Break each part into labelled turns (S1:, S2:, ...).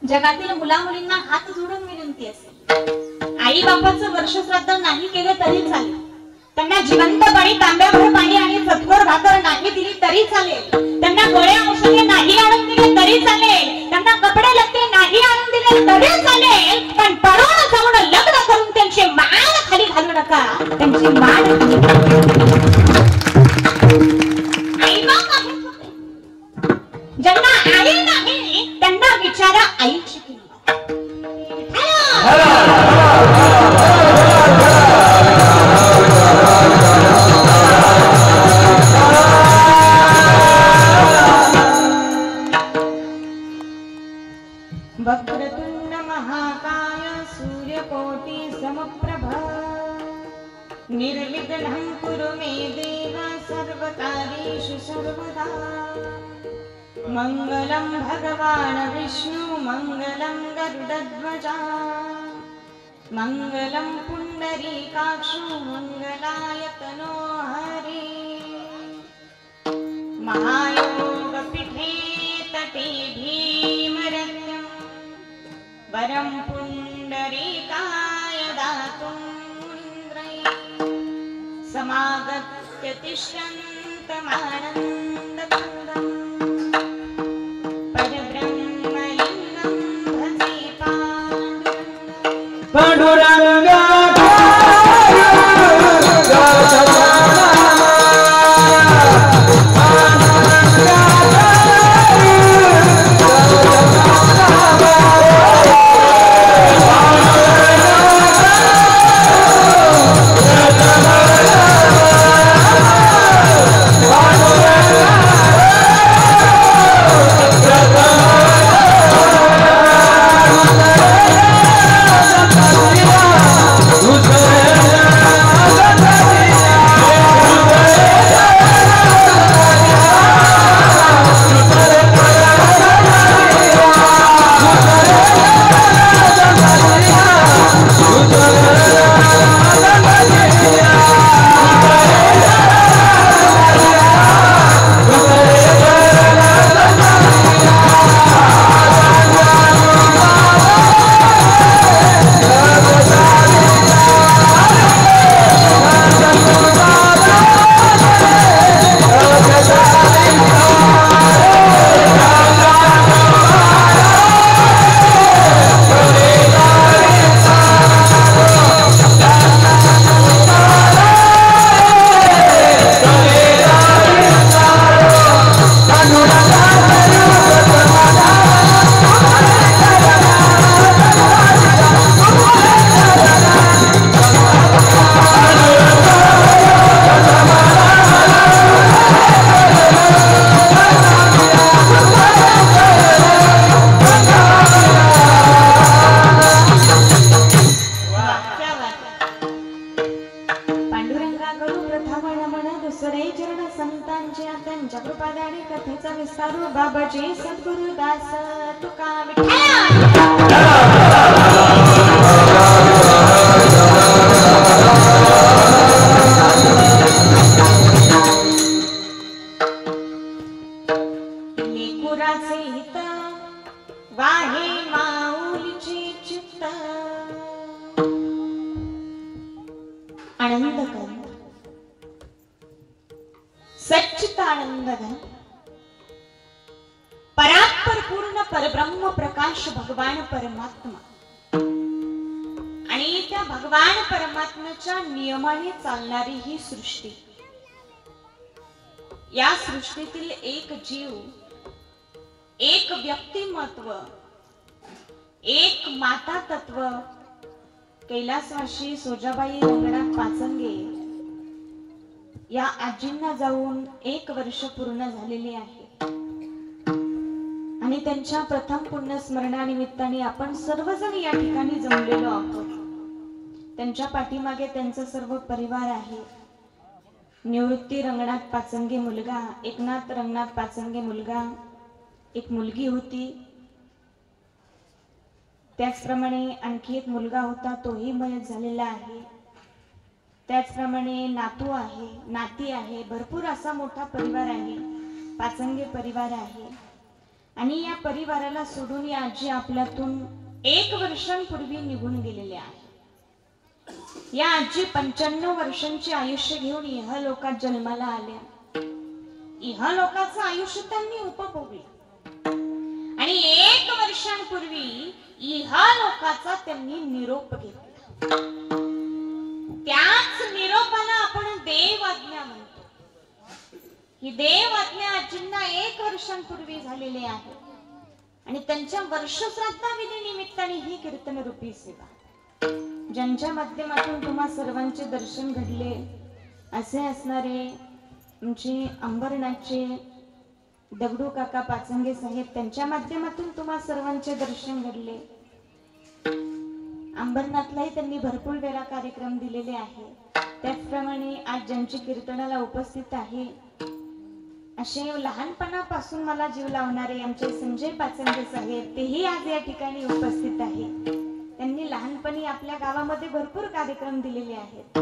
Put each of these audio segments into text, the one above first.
S1: जगातील मुला मुलींना हात जोडून विनंती असते, आई बापाचं वर्षश्राद्ध नाही केलं तरी चालेल, त्यांना जिवंतपणी तांब्याभर पाणी आणि चतकोर भाकर नाही दिली तरी चालेल, त्यांना गोळ्या औषधे नाही आणून दिले तरी चालेल, त्यांना कपडे लत्ते नाही आणून दिले तरी चालेल, पण पळून जाऊन लग्न करून त्यांची मान खाली घालू नका. त्यांची मान आई बाप आहे, ज्यांना आई नाही त्यांना विचारा आईची किंमत. वक्रतुंड महाकाय सूर्यकोटि समप्रभ निर्विघ्नं कुरु मे देव सर्वकार्येषु सर्वदा. मंगलं भगवान् विष्णु मंगलं गरुडध्वजा मंगलं पुंडरीकाक्षो मंगलाय तनो हरि. महायोगपीठे तटे भीमरथ्यं वरं पुंडरीकाय दातुं मुनीन्द्रैः समागत्य तिष्ठन्तमानन्दकन्दम् परब्रह्मलिङ्गं भजे पाण्डुरङ्गं. परब्रह्म प्रकाश भगवान परमात्मा आणि त्या भगवान परमात्म्याच्या नियमाने चालणारी ही सृष्टी. या सृष्टीतील एक जीव, एक व्यक्तिमत्व, एक माता तत्व कैलासवासी सोजाबाई रंगनाथ पाचंगे या आजींना जाऊन 1 वर्ष पूर्ण झालेले आहे. आणि त्यांच्या प्रथम पुण्यस्मरणानिमित्ताने आपण सर्वजण या ठिकाणी जमलेलो आहोत. त्यांच्या पाठीमागे त्यांचा सर्व परिवार आहे. निवृत्ती रंगनाथ पाचंगे मुलगा, एकनाथ रंगनाथ पाचंगे मुलगा, एक मुलगी होती. त्याचप्रमाणे आणखी एक मुलगा होता, तोही मयत झालेला आहे. त्याचप्रमाणे नातू आहे, नाती आहे, भरपूर असा मोठा परिवार आहे, पाचंगे परिवार आहे. आणि या परिवाराला सोडून या आजी आपल्यातून 1 वर्षांपूर्वी निघून गेलेल्या आहेत. या आजी 95 वर्षांचे आयुष्य घेऊन इहलोकात जन्माला आल्या. इहलोकाचं आयुष्य त्यांनी उपभोगलं आणि 1 वर्षांपूर्वी इहलोकाचा त्यांनी निरोप घेतला. त्याच निरोपाला आपण देव आज्ञा म्हणतो. ही देव आज्ञा आजींना 1 वर्षांपूर्वी झालेली आहे आणि त्यांच्या वर्षश्राद्धाविधी निमित्ताने ही कीर्तन रूपी सेवा ज्यांच्या माध्यमातून तुम्हा सर्वांचे दर्शन घडले असे असणारे आमचे अंबरनाथचे दगडू काका पाचंगे साहेब, त्यांच्या माध्यमातून तुम्हा सर्वांचे दर्शन घडले. अंबरनाथलाही त्यांनी भरपूर वेळा कार्यक्रम दिलेले आहे. त्याचप्रमाणे आज ज्यांची कीर्तनाला उपस्थित आहे असे लहानपणापासून मला जीव लावणारे आमचे संजय पाचंगे साहेब, तेही आज या ठिकाणी उपस्थित आहे. त्यांनी लहानपणी आपल्या गावामध्ये भरपूर कार्यक्रम दिलेले आहेत.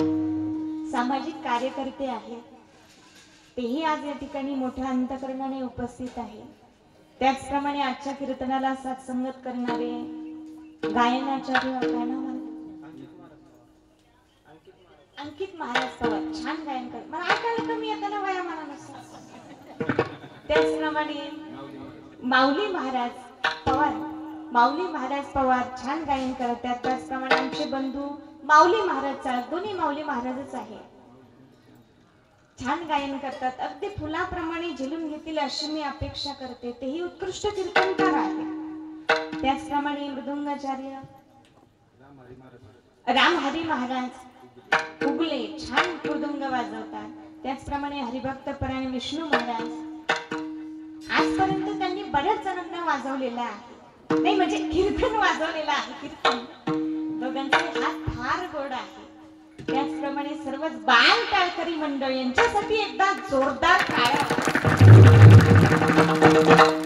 S1: सामाजिक कार्यकर्ते आहेत, तेही आज या ठिकाणी मोठ्या अंतकरणाने उपस्थित आहे. त्याचप्रमाणे आजच्या कीर्तनाला साथ संगत करणारे गायनाचार्य अंकित महाराज पवार छान गायन करतात. मला ऐकायला कमी येताना वया मला नसतं. त्याचप्रमाणे माऊली महाराज पवार छान गायन करतात. त्याचप्रमाणे आमचे बंधू माऊली महाराज चाळ, दोन्ही माऊली महाराजच आहे, छान गायन करतात. अगदी फुलाप्रमाणे झेलून घेतील अशी मी अपेक्षा करते. तेही उत्कृष्ट कीर्तनकार आहे. त्याचप्रमाणे मृदुंगाचार्य रामहरी महाराज उगले छान मृदुंग वाजवतात. त्याचप्रमाणे हरिभक्त परायण विष्णू महाराज, आजपर्यंत त्यांनी बऱ्याच जणांना वाजवलेला आहे, नाही म्हणजे कीर्तन वाजवलेलं आहे. कीर्तन दोघांचे हात फार गोड आहे. त्याचप्रमाणे सर्वच बाल टाळकरी मंडळ यांच्यासाठी एकदा जोरदार टाळ्या.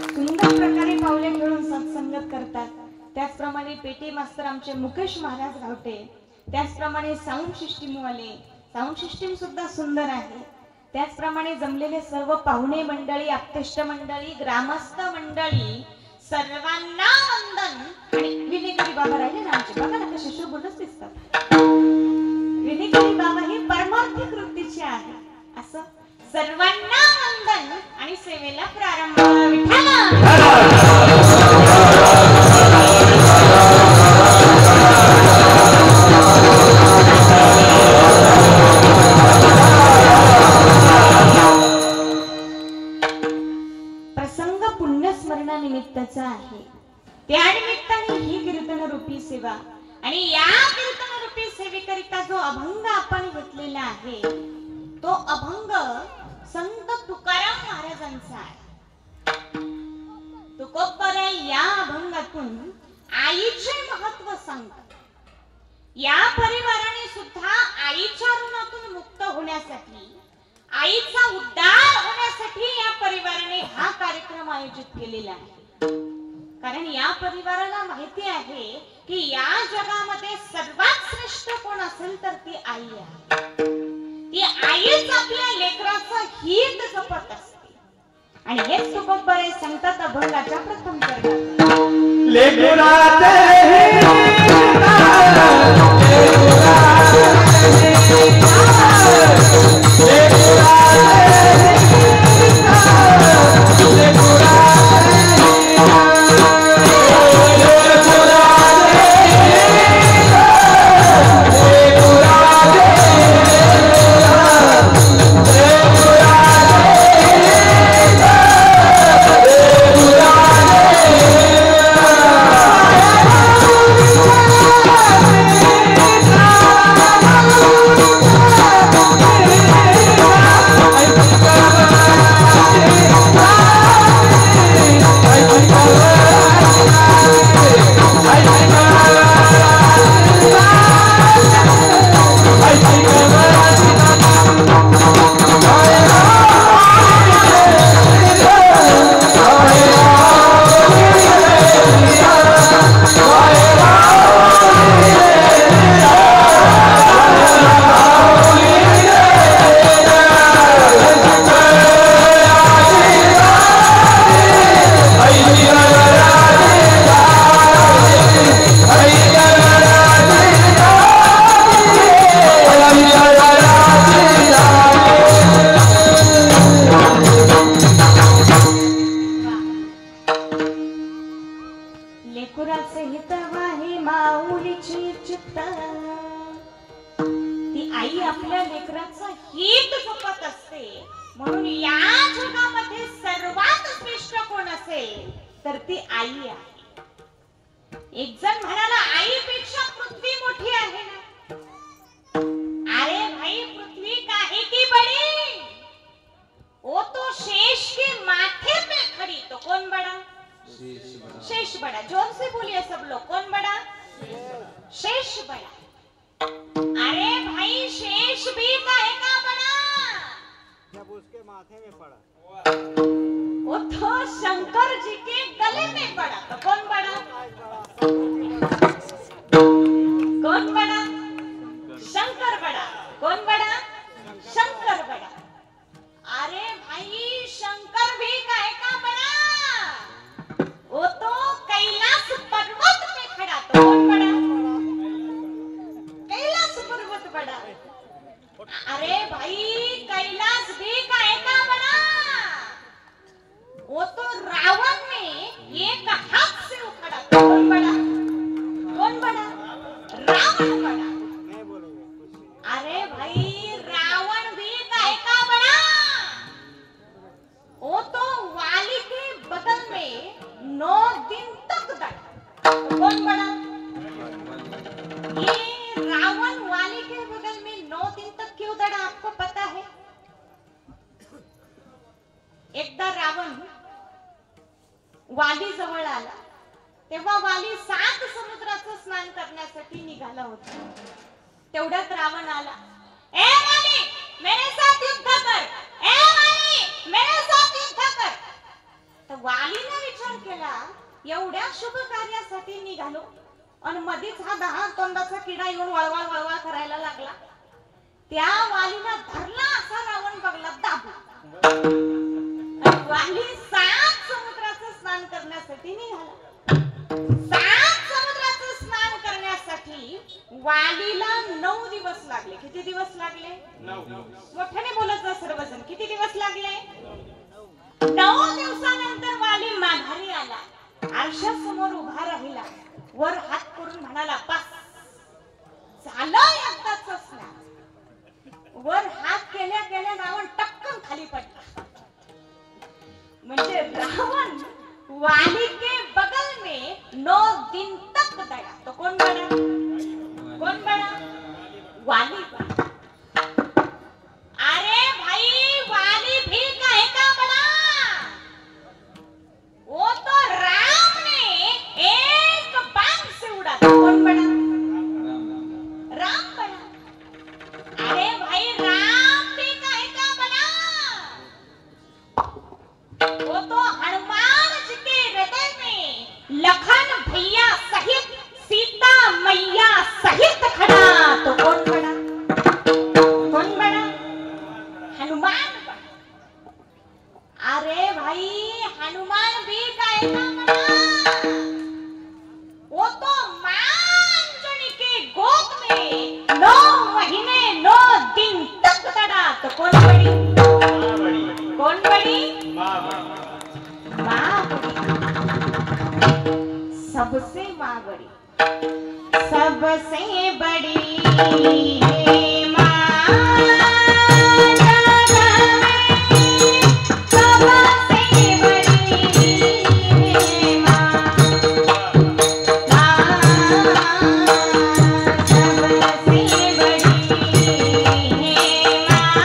S1: सुंदर प्रकारे पावले खेळून सत्संगत करतात. त्याचप्रमाणे पेटे मास्तर आमचे मुकेश महाराज गावटे, त्याचप्रमाणे साऊंड सिस्टीम वाले, साऊंड सिस्टीम सुद्धा सुंदर आहे. त्याचप्रमाणे जमलेले सर्व पाहुणे मंडळी, आप्तेष्ट मंडळी, ग्रामस्थ मंडळी, सर्वांना वंदन. आणि विनेकरी बाबा राहिले ना आमचे, बघा ना कसे शोभूनच दिसतात. विनेकरी बाबा ही परमार्थिक वृत्तीचे आहे. असं सर्वांना वंदन आणि सेवेला प्रारंभ. प्रसंग पुण्यस्मरणानिमित्ताचा आहे. त्या निमित्ताने ही कीर्तन रूपी सेवा आणि या कीर्तन रूपी सेवेकरिता जो अभंग आपण घेतलेला आहे तो अभंग संत तुकाराम महाराजांचा आहे. तुकोबराय या अभंगातून आईचे महत्व सांगतात. या परिवाराने सुद्धा आईच्या ऋणातून मुक्त होण्यासाठी, आईचा उद्धार होण्यासाठी या परिवाराने हा कार्यक्रम आयोजित केलेला आहे. कारण या परिवाराला माहिती आहे की या जगामध्ये सर्वात श्रेष्ठ कोण असेल तर ती आई आहे. ती आईच आपल्या लेकराचं हित जपत असते. आणि हेच तुकोबराय सांगतात अभंगाच्या प्रथम
S2: Yeah.
S1: लेकुराचे हितवा हे माऊलीची चित्त, ती आई आपल्या लेकराचं हित जपत असते. म्हणून या जगामध्ये सर्वात श्रेष्ठ कोण असेल तर ती आई आहे. एक जण म्हणाला आईपेक्षा पृथ्वी मोठी आहे ना. अरे भाई पृथ्वी काहे की बड़ी, वो तो शेष के माथे पे खड़ी. तो कौन बड़ा? शेष बड़ा. जोर से बोलिए सब लोग, कौन बड़ा? शेष बड़ा. अरे भाई शेष भी काहे का बड़ा
S2: जब उसके माथे में पड़ा.
S1: वो तो शंकर जी के गले में पड़ा. तो कौन बड़ा? कौन बड़ा? शंकर बड़ा. कौन बड़ा? शंकर बड़ा. अरे भाई शंकर भी काहे का बड़ा, वो तो कैलाश पर्वत पे खड़ा. तो कौन बड़ा? कैलाश पर्वत बड़ा. अरे भाई कैलाश भी काहे का बड़ा, वो तो रावण में एक हाथ से उखड़ा. तो कौन बड़ा? कौन बड़ा? रावण बड़ा. अरे भाई रावण भी काहे का बड़ा, वो तो वाली के बगल में 9 दिन तक दड़ा. तो कौन बड़ा? ये रावण वाली के बगल में 9 दिन तक क्यों दड़ा आपको पता है? एकदा रावण वाली जवळ आला तेव्हा वाली 7 समुद्राचं स्नान करण्यासाठी निघाला होता. तेवढ्यात रावण आला. ए वाली मेरे साथ युद्ध कर. ए वाली मेरे साथ युद्ध कर. तर वालीने विचार केला एवढ्या शुभ कार्यासाठी निघालो आणि मध्येच हा 10 तोंडाचा किडा येऊन वळवळ वळवळ करायला लागला. त्या वालीला धरला असा रावण बघला दाबला. वाली 7 समुद्राचं स्नान करण्यासाठी निघाला. 7 समुद्राचं स्नान करण्यासाठी वालीला 9 दिवस लागले. किती दिवस लागले? 9. मोठ्याने बोलत जा सर्वजण. किती दिवस लागले? 9 दिवसानंतर वाली माघारी आला. आरशासमोर उभा राहिला. वर हात करून म्हणाला बस झालं एकदाच स्नान. वर हात केल्या केल्या रावण टक्कन खाली पडला. म्हणजे रावण वाली के बगल में 9 दिन तक दड़ा. तो कौन बड़ा? कौन बड़ा? वाली बड़ा. अरे भाई वाली भी काहे का बड़ा, वो तो राम ने एक बाण से उड़ा. तो कौन बड़ा? राम बड़ा. अरे भाई राम भी काहे का बड़ा, वो तो हनुमान जी के हृदय में लखन भैया सहित सीता मैया सहित खड़ा. तो कौन बड़ा? कौन बड़ा? हनुमान बड़ा. अरे भाई हनुमान भी काहे का बड़ा, वो तो मांजनी के गोद में 9 महीने 9 दिन तक दड़ा. तो कौन बड़ी? कौन बड़ी? माँ बड़ी. सबसे माँ बड़ी. सबसे बड़ी माँ जगत में, सबसे बड़ी माँ. सबसे बड़ी माँ.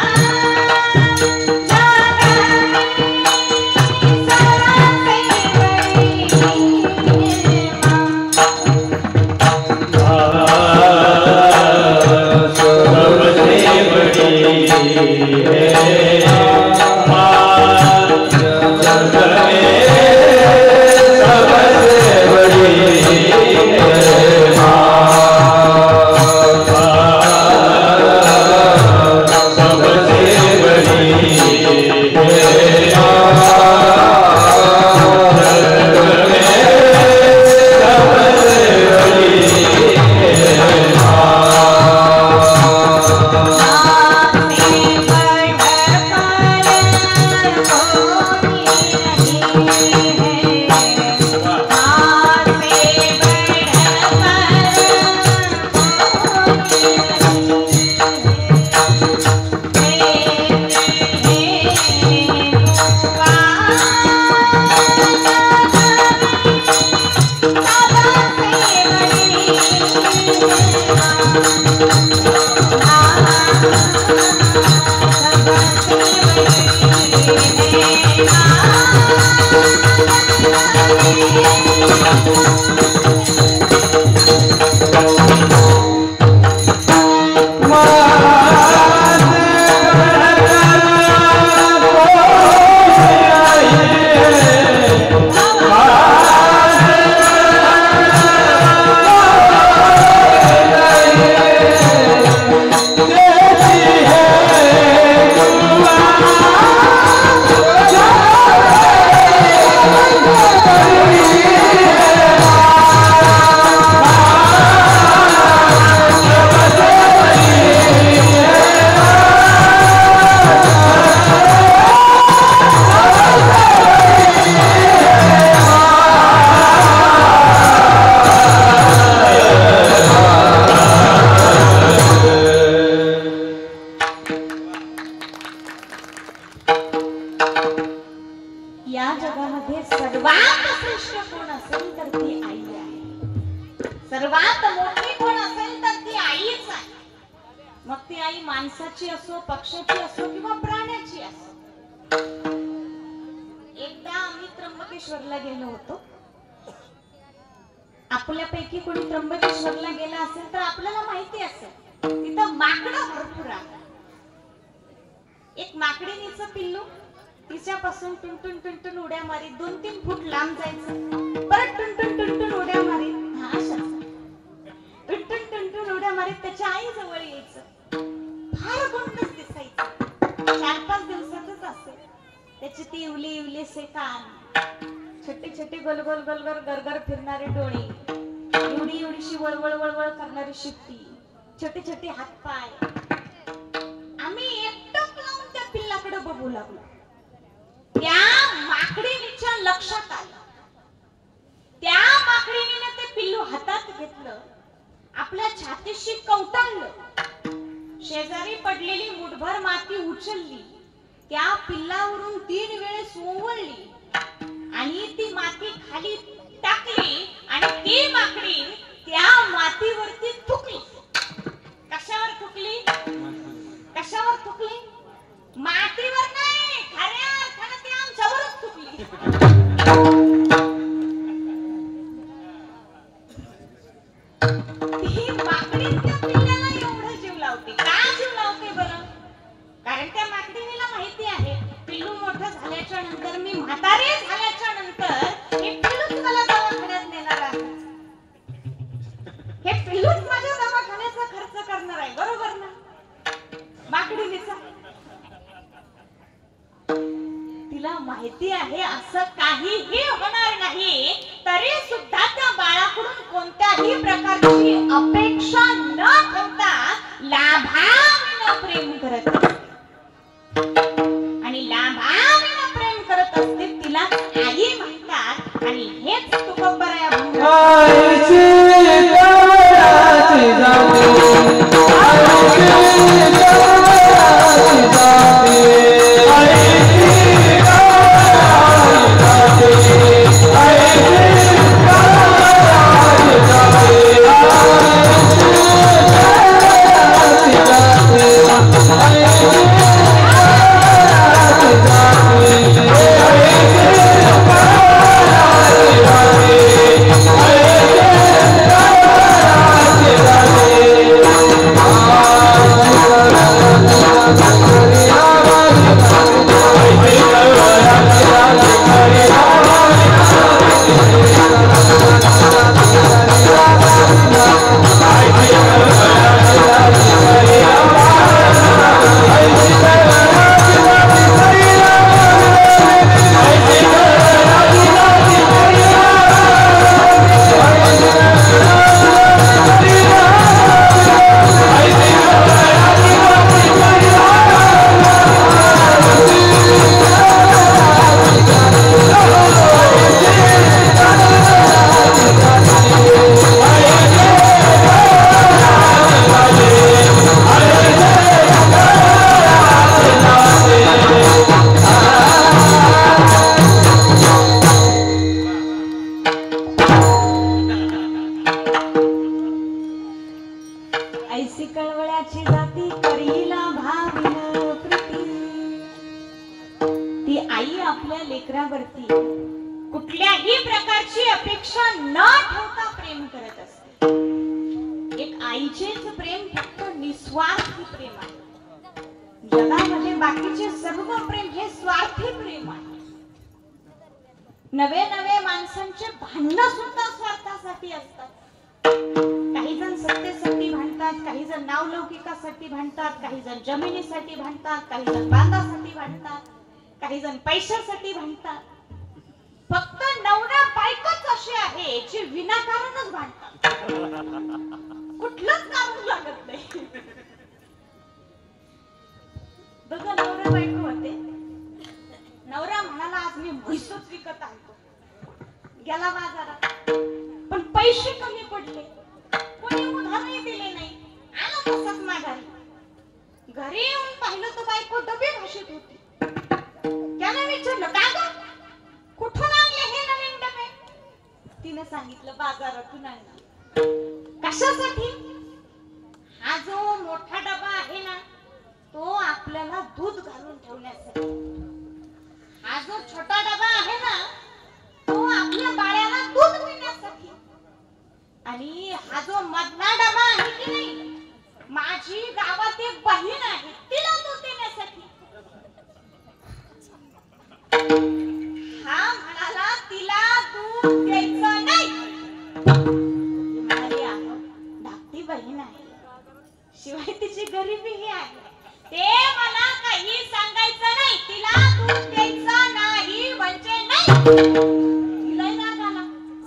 S1: माणसाची असो, पक्षाची असो किंवा प्राण्याची असो। एकदा आम्ही त्र्यंबकेश्वरला गेलो होतो। आपल्यापैकी कोणी त्र्यंबकेश्वरला गेला असेल तर आपल्याला माहिती असेल तिथं माकडं भरपूर आहे। एक माकडिणीचं पिल्लू तिच्यापासून टुनटुन टुनटुन उड्या मारीत 2-3 फूट लांब जायचं, परत टुनटुन टुनटुन उड्या मारीत हा अशाच टुनटुन टुनटुन उड्या मारीत त्याच्या आई जवळ यायचं। फार गोंडस दिसायचं। 4-5 दिवसातच असेल त्याची ती इवली इवलीसे कान, छोटे छोटे गोल गोल गोल गोल गरगर फिरणारे डोळे, एवढी एवढीशी वळवळ वळवळ करणारी शिट्टी, छोटे छोटे हातपाय। आम्ही एकटक लावून त्या पिल्लाकडे बघू लागलो। त्या माकडीच्या लक्षात आलं, त्या माकडीने ते पिल्लू हातात घेतलं, आपल्या छातीशी कवटाळलं, शेजारी पडलेली मुठभर माती उचलली, त्या पिल्लावरून 3 वेळेस ओवळली आणि ती माती खाली टाकली आणि ती माकडी त्या मातीवरती थुकली। कशावर थुकली? कशावर थुकली? मातीवर नाही, खऱ्या अर्थाने ती आमच्यावरच थुकली। ही माकडी त्या पिल्लाला एवढं जीव लावते। का जीव लावते बरं? कारण त्या माकडीला माहिती आहे पिल्लू मोठं झाल्याच्या नंतर, मी म्हातारी झाल्याच्या नंतर हे पिल्लूच मला दवाखान्यात नेणार आहे, हे पिल्लूच माझ्या दवाखान्याचा खर्च करणार आहे, बरोबर ना? माकडीचा तिला माहिती आहे असं काहीही होणार नाही, तरी सुद्धा त्या बाळाकडून कोणत्याही प्रकारची अपेक्षा न ठेवता लाभाविना प्रेम करत आणि लाभाविना प्रेम करत असते तिला आई म्हणतात। आणि हेच तुकोबराया ऐसी कळवळ्याची जाती करीला भाविन प्रीती। ती आई आपल्या लेकरावरती कुठल्याही प्रकारची अपेक्षा न ठेवता नवे नवे माणसांचे भांडणं सुद्धा स्वार्थासाठी असतात. काही जण सत्तेसाठी भांडतात, काही जण नावलौकिकासाठी भांडतात, काही जण जमिनीसाठी भांडतात, काही जण बांधासाठी भांडतात, काही जण पैशासाठी भांडतात. फक्त नवरा बायकोच अशी आहे जी विनाकारणच भांडतात. कुठलंच कारण लागत नाही. बघा नवरा बायको होते. नवरा म्हणाला आज मी म्हैसूच विकत आणतो. गेला बाजारात, पण पैसे कमी पडले. कोणी उधारही दिले नाही. आला तसाच माघारी. घरी येऊन पाहिलं तर बायको डबे घासत होती. त्याने विचारलं का ग, कुठून आणले हे नवीन डबे? तिने सांगितलं बाजारातून आणले. कशासाठी? हा जो मोठा डबा आहे ना तो आपल्याला दूध घालून ठेवण्यासाठी. हा जो छोटा डबा आहे ना तो आपल्या बाळाला दूध पिण्यासाठी. आणि हा जो मधला डबा आहे की नाही, माझी गावात एक बहीण आहे तिला दूध देण्यासाठी. हा म्हणाला तिला दूध द्यायचं नाही. म्हणाली अहो धाकटी बहीण आहे, शिवाय तिची गरिबीही आहे. ते मला काही सांगायचं नाही. तिला दूध द्यायचं नाही म्हणजे नाही. तिला राग आला.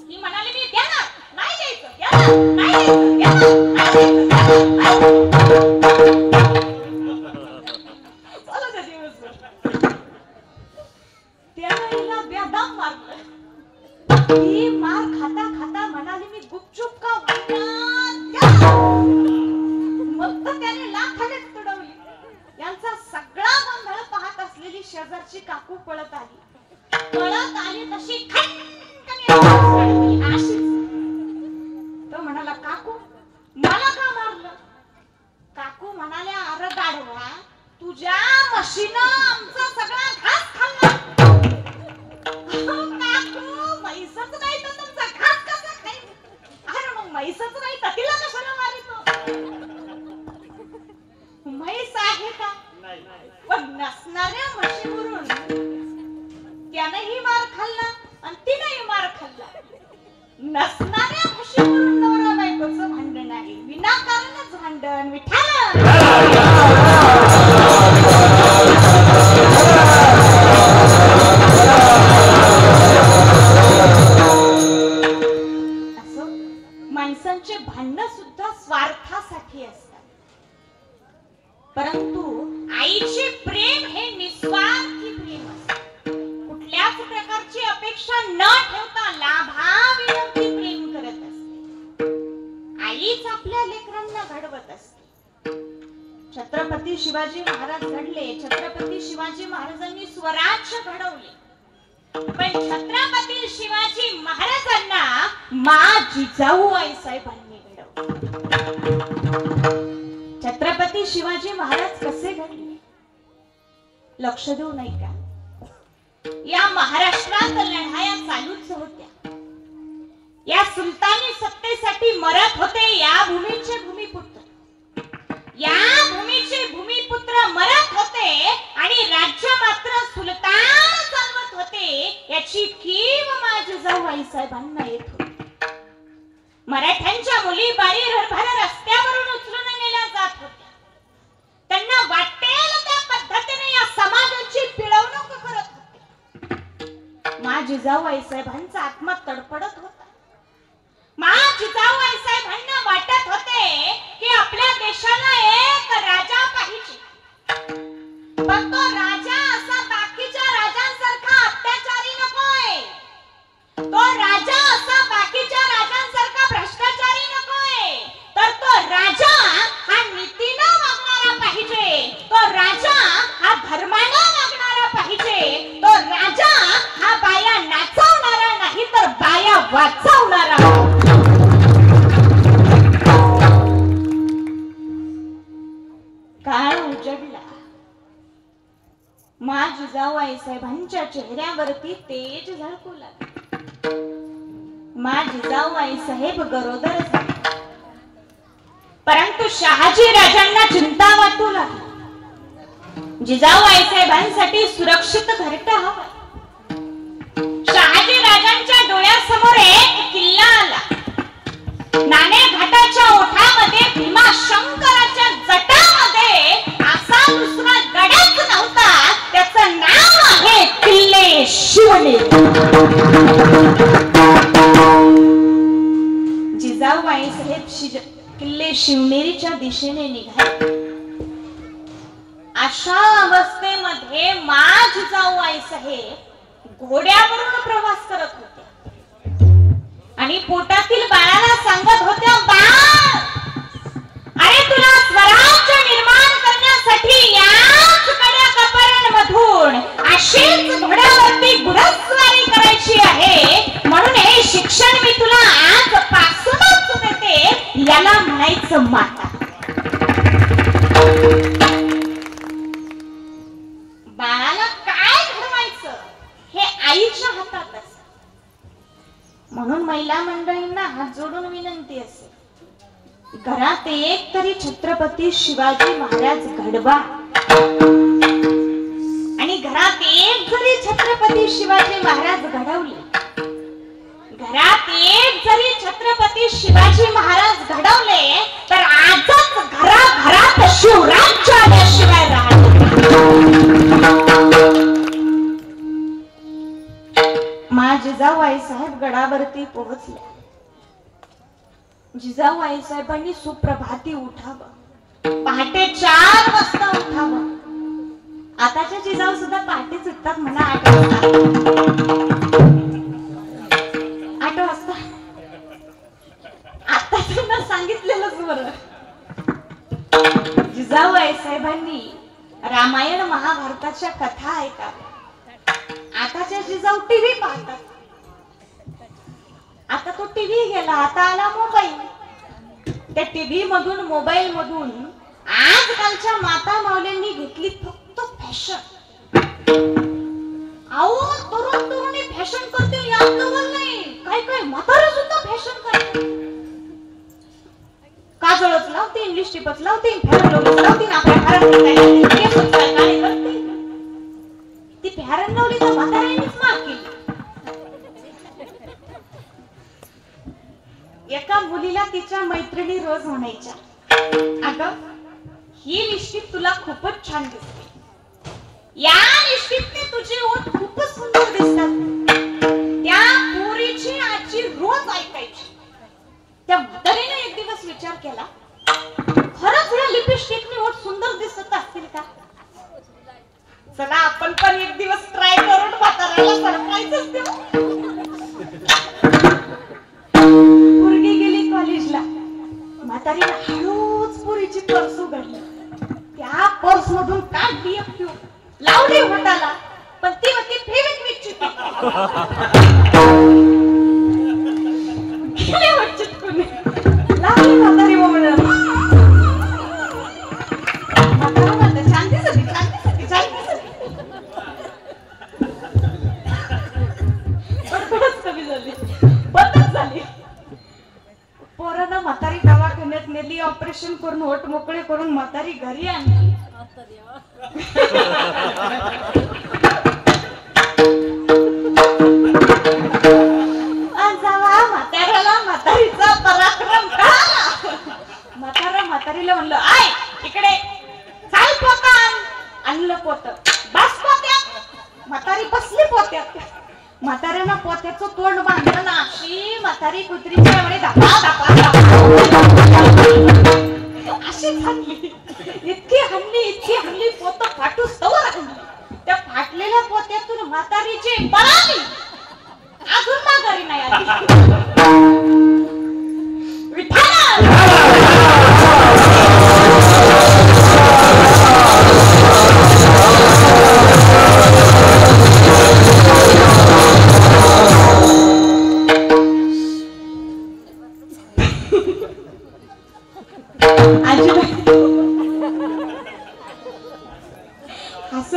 S1: ती म्हणाली मी देणार नाही, द्यायचं देणार नाही, द्यायचं देणार नाही. चला त्या दिवसभर त्याला हिला बेदाम मारलं. ती मार खाता खाता म्हणाली मी गुपचूप का मग तर त्याने लाखाने तुडवली. यांचा सगळा गोंधळ पाहत असलेली शेजारची काकू पळत आली. पळत आली तशी तो म्हणाला काकू मला का मारलं? काकू म्हणाल्या अरे गाढवा तुझ्या म्हशीनं आमचा सगळा घास खाल्ला. काकू म्हैसच नाही तर तुमचा घास कसा खाईल? अरे मग म्हैसच नाही तर तिला कशाला मारितो? म्हैस आहे का? पण नसणाऱ्या म्हशीवरून त्यानेही मार खाल्ला आणि तिनेही मार खाल्ला. नसणाऱ्या म्हशीवरून नवरा बायकोचं भांडण आहे. विनाकारणच भांडण. विठाल असो माणसांचे भांडण सुद्धा स्वार्थासाठी असतात. परंतु आईचे प्रेम हे निस्वार्थी प्रेम असते. कुठल्याच प्रकारची अपेक्षा न ठेवता लाभाविरती प्रेम करत असते. आईच आपल्या लेकरांना घडवत असते. छत्रपती शिवाजी महाराज घडले. छत्रपती शिवाजी महाराजांनी स्वराज्य घडवले. पण छत्रपती शिवाजी महाराजांना माँ जिजाऊ आईसाहेबांनी घडवले. छत्रपती शिवाजी महाराज कसे घडले लक्ष देऊ नाही का? या महाराष्ट्रात लढाया चालूच होत्या. या सुलतानी सत्तेसाठी मरत होते या भूमीचे भूमिपुत्र. या भूमीचे भूमिपुत्र मरत होते आणि राज्य मात्र सुलतान चालवत होते. याची कीव माँ जिजाऊ आईसाहेबांना येत होती. मराठ्यांच्या मुली बारी हरभरा रस्त्यावरून उचलून नेल्या जात होत्या. त्यांना वाटेल त्या पद्धतीने या समाजाची पिळवणूक करत होते. माँ जिजाऊ आईसाहेबांचा आत्मा तडफडत होता. माँ जिजाऊ आईसाहेबांना वाटत होते की आपल्या देशाला एक राजा पाहिजे. पण तो राजा असा बाकीच्या राजांसारखा अत्याचारी नकोय. तो राजा असा बाकीच्या राजांसारखा भ्रष्टाचारी नकोय. तर तो राजा हा नीतीनं वागणारा पाहिजे. तो राजा हा धर्मानं वागणारा पाहिजे. तो राजा हा बाया नाचवणारा नाही तर बाया वाचवणारा. काळ उजडला. माँ जिजाऊ आईसाहेबांच्या चेहऱ्यावरती तेज झळकू लागले. माँ जिजाऊ आईसाहेब गरोदर झाले. परंतु शहाजी राजांना चिंता वाटू लागली. जिजाऊ आईसाहेबांसाठी सुरक्षित घरटं हवं. शहाजी शिवाजी राजांच्या डोळ्यासमोर एक किल्ला आला. नाणे घाटाच्या ओठामध्ये भीमाशंकराच्या जटामध्ये असा दुसरा गडच नव्हता. त्याचं नाव आहे किल्ले शिवनेरी. जिजाऊ आईसाहेब किल्ले शिवनेरीच्या दिशेने निघाले. अशा अवस्थेमध्ये मा जिजाऊ आईसाहेब घोड्यावरून प्रवास करत होत्या आणि पोटातील बाळाला सांगत होत्या, बाळ, अरे तुला स्वराज्य निर्माण करण्यासाठी याच कड्या कपारांमधून अशीच घोड्यावरती घोडस्वारी करायची आहे. म्हणून हे शिक्षण मी तुला आजपासूनच देते. याला म्हणायचं माता. बाळाला काय घडवायचं हे आईच्या हातात असतं. म्हणून महिला मंडळींना हात जोडून विनंती असेल, घरात एक तरी छत्रपती शिवाजी महाराज घडवा. आणि घरात एक जरी छत्रपती शिवाजी महाराज घडवले, घरात एक जरी छत्रपती शिवाजी महाराज घडवले, तर आजच घराघरात शिवराज्य आल्याशिवाय राहणार. मा जिजाऊ आईसाहेब गडावरती पोहोचल्या. जिजाऊ आईसाहेबांनी सुप्रभाती उठावं, पहाटे 4 वाजता उठावं. आताच्या जिजाऊ सुद्धा पहाटेच उठतात म्हणा. 8 वाजता आता त्यांना सांगितलेलंच बरं. जिजाऊ आईसाहेबांनी रामायण महाभारताच्या कथा ऐकाव्या. आताच्या जिजाऊ टीव्ही पाहतात. आता तो टीव्ही गेला, आता आला मोबाईल. त्या टीव्ही मधून, मोबाईल मधून आजकालच्या माता मावल्यांनी घेतली फक्त फॅशन. अहो, तरुण तरुणी फॅशन करते या नवल नाही, काय काय म्हातारे सुद्धा फॅशन करते. काजळच लावते, लिपस्टिकच लावते, फेअर लवलीच लावते, आपल्या घरात केस काळे करते. ती फेअर लवली तर म्हाताऱ्यांनीच माग केली. एका मुलीला तिच्या मैत्रिणी रोज म्हणायच्या, अगं, ही लिपस्टिक तुला खूपच छान दिसते, या लिपस्टिकने तुझे ओठ खूपच सुंदर दिसतात. त्या पोरीची आजी रोज ऐकायची. त्या म्हातारीने एक दिवस विचार केला, खरंच या लिपस्टिकने ओठ सुंदर दिसत असतील का? चला आपण पण एक दिवस ट्राय करून म्हाताऱ्याला सरप्राईजच देऊ. पोरगी गेली कॉलेजला. म्हातारीला हळूच पोरीची पर्स उघडली. त्या पर्स मधून काढली एक ट्यूब, लावली होटाला, पण ती होती फेविक्विकची. गेले होत चिटकून. लावली म्हातारी म्हणून. म्हातारा म्हणते, छान दिसते, छान दिसते, छान दिसते. बडबडच कमी झाली, बंदच झाली. पोरांना म्हातारी दवाखान्यात नेली, ऑपरेशन करून ओठ मोकळे करून म्हातारी घरी आणली. म्हाताऱ्याला म्हातारीचा पराक्रम कळाला. म्हातारीला म्हणलं, आय इकडे चाल पोता. आणलं पोत, बस पोत्यात. म्हातारी बसली पोत्यात. म्हाताऱ्यानं पोत्याचं तोंड बांधलं ना, अशी म्हातारी कुत्रीच्या वेळी धापा धापा अशी हाणली. इतकी हाणली पोत फाटूस तवर हाणली. त्या फाटलेल्या पोत्यातून म्हातारीची पळाली. अजून माघारी नाही आली.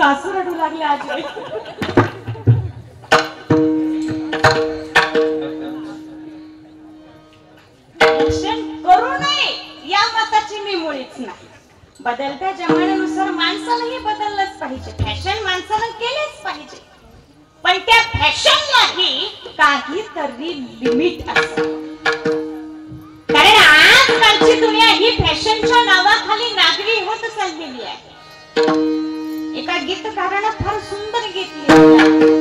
S1: हसू रडू लागले आजी. करू नये या मताची मी मुळीच नाही. बदलत्या जमान्यानुसार माणसालाही बदललंच पाहिजे. फॅशन माणसाला केलेच पाहिजे. पण त्या फॅशनलाही काहीतरी लिमिट असतं. कारण आजकालची दुनिया ही फॅशनच्या नावाखाली नागरी होत चाललेली आहे. एका गीतकारानं फार सुंदर गीत लिहिलं.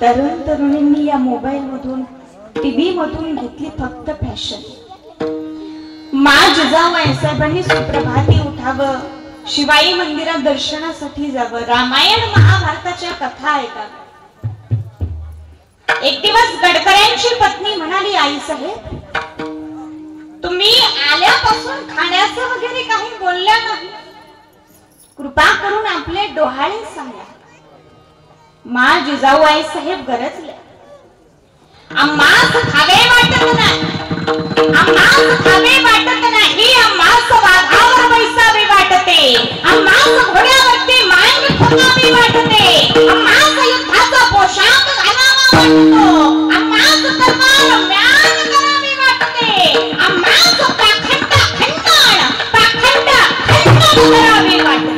S3: तरुण तरुणींनी या मोबाईल मधून टीव्ही मधून घेतली फक्त फॅशन. मा जिजाबाई साहेबांनी सुप्रभाती उठावं, शिवाई मंदिरात दर्शनासाठी जावं, रामायण महाभारताच्या कथा ऐकाव्या. एक दिवस गडकऱ्यांची पत्नी म्हणाली, आई साहेब तुम्ही आल्यापासून खाण्याचं वगैरे काही बोलल्या नाही, कृपा करून आपले डोहाळे सांगा. मा जिजाऊबाई साहेब गरजले, आम्हास खावे वाटत नाही, आम्हास खावे वाटत नाही, आम्हास वाघावर बैसावे वाटते, आम्हास घोड्यावरती मांग ठोकावी वाटते, आम्हास युद्धाचा पोशाख घालावा वाटतो, आम्हास तलवार म्यान करावी वाटते, आम्हास पाखंड करावी वाटते.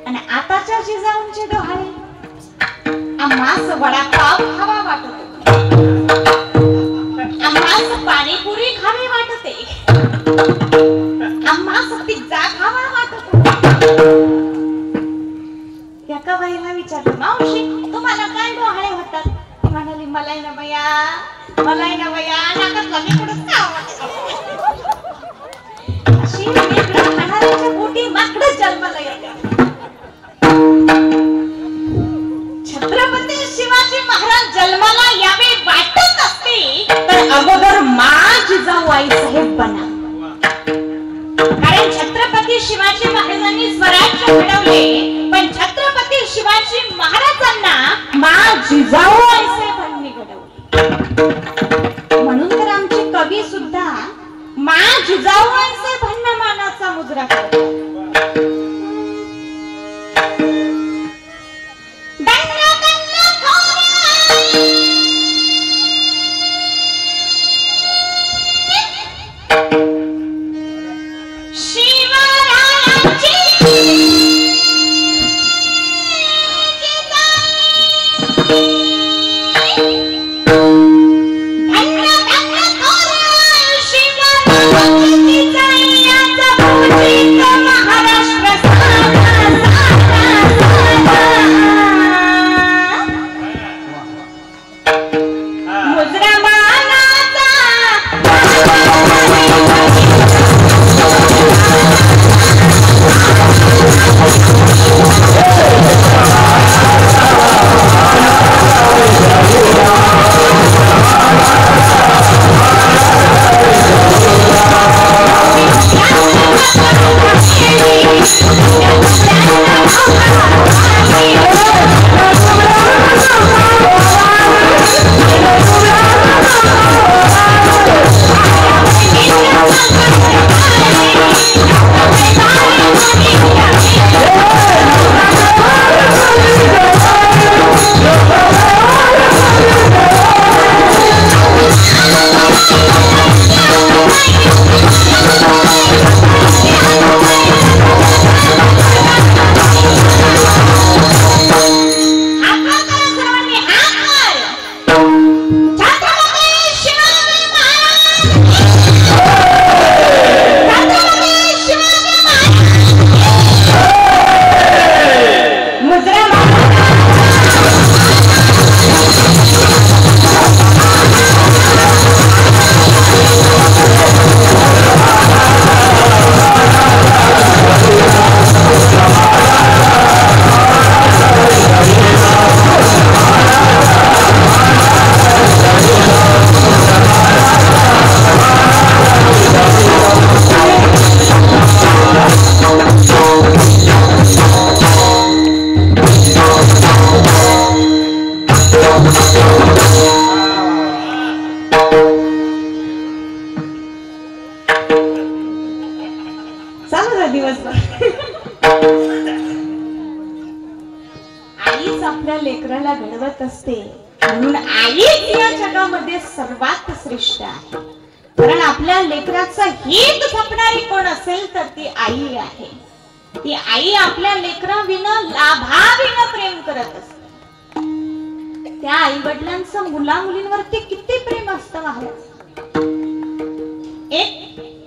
S3: आणि आताच्या जिजाऊंचे डोहाळे, आम्हास वडापाव खावा वाटतो, आम्हास पाणीपुरी खावी वाटते, आम्हास पिझ्झा खावा वाटतो. एका बाईला विचारलं, मावशी तुम्हाला काय डोहाळे होतात? ती म्हणाली, मलाही ना बया नाकात कमी पडत अशी वेगळं खाणाऱ्याच्या पोटी माकडं जन्माला येतात. जिजाऊ आईसाहेब बना. कारण छत्रपती शिवाजी महाराजांनी स्वराज्य घडवले, पण छत्रपती शिवाजी महाराजांना मा जिजाऊ आईसाहेबांनी घडवले. म्हणून तर आमचे कवी सुद्धा मा जिजाऊ आईसाहेबांना मानाचा मुजरा करतात. आईच आपल्या लेकराला घडवत असते, म्हणून आईच या जगामध्ये सर्वात श्रेष्ठ आहे. कारण आपल्या लेकराचं हित जपणारी कोण असेल तर ती आई आहे. ती आई आपल्या लेकराविना लाभाविना प्रेम करत असते. त्या आई वडिलांचं मुला मुलींवरती किती प्रेम असतं महाराज. एक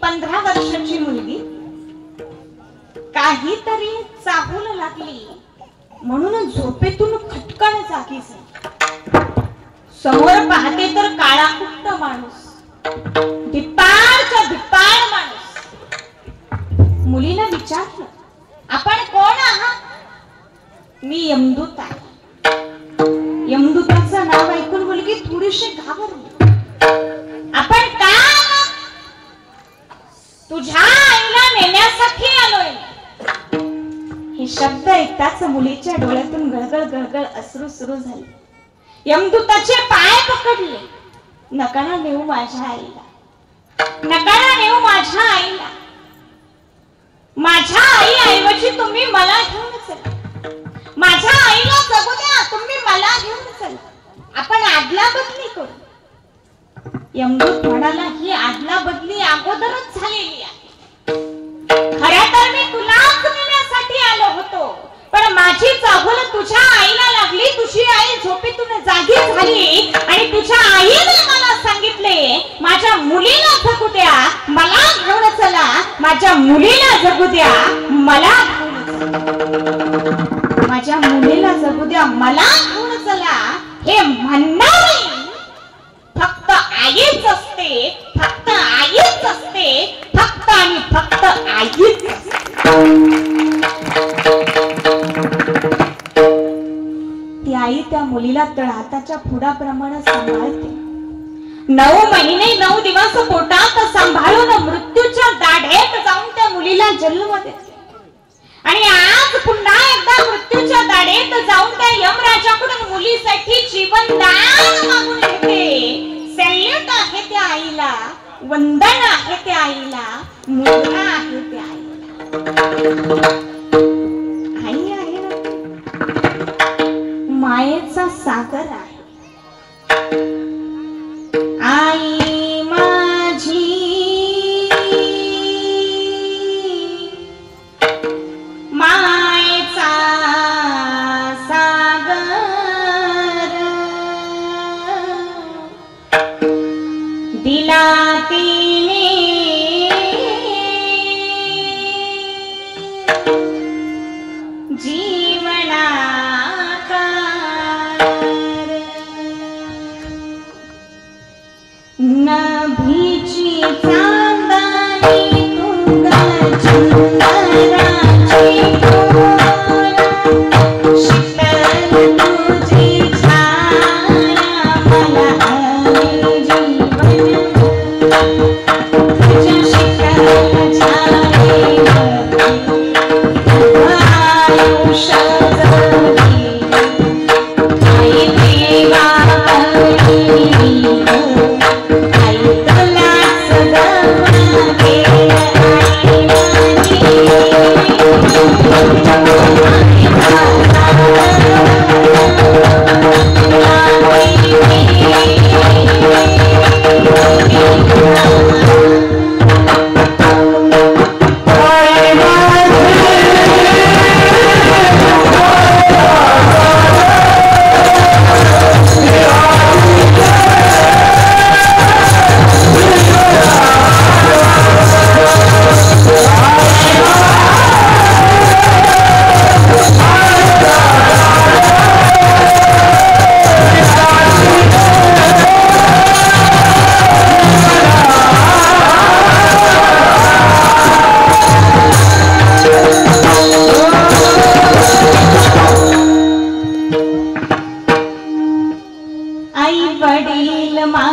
S3: 15 वर्षाची मुलगी काहीतरी चाहूल लागली म्हणून झोपेतून खटकन जागी झाली. समोर पाहते तर काळा कुट्ट माणूस, धिप्पाडचा धिप्पाड माणूस. मुलीनं विचारलं, आपण कोण आहात? मी यमदूत आहे. यमदूताचं नाव ऐकून मुलगी थोडीशी घाबरली. आपण का? तुझ्या आईला नेण्यासाठी आलोय. हे शब्द ऐकताच मुलीच्या डोळ्यातून गळगळ गळगळ अश्रू सुरू झाले. यमदूताचे पाय पकडले. नका ना नेऊ माझ्या आईला, नका ना नेऊ माझ्या आईला. माझ्या आई ऐवजी तुम्ही मला घेऊन चला. माझ्या आईला जगू द्या, तुम्ही मला घेऊन चला. आपण आदला बदली करू. यमदूत म्हणाला, ही आदला बदली अगोदरच झालेली आहे. खरं तर मी तुलाच नेण्यासाठी आलो होतो, पण माझी चाहूल तुझ्या आईला लागली. तुझी आई झोपेतून जागी झाली आणि तुझ्या आईने मला सांगितले, माझ्या मुलीला जगू द्या, मला घेऊन चला. माझ्या मुलीला जगू द्या, मला घेऊन चला. माझ्या मुलीला जगू द्या, मला घेऊन चला. हे म्हणणारी फक्त आईच असते, फक्त आईच असते, फक्त आणि फक्त आईच असते. ती आई त्या मुलीला तळहाताच्या फुडाप्रमाणे सांभाळते. 9 महिने 9 दिवस पोटात वंदन आहे त्या आईला, मुलगा आहे त्या आईला. आई आहे ना, मायेचा सागर आहे. आई माझी मायेचा सागर, दिला तिने जीवनाकार. नभीची चांदणी तुंग चंदनाची डोर, शीतल तुझी छाया मला हवे जीवन. तुझ्या शीतल छायेवरती आयुष्य जगली. आई देवा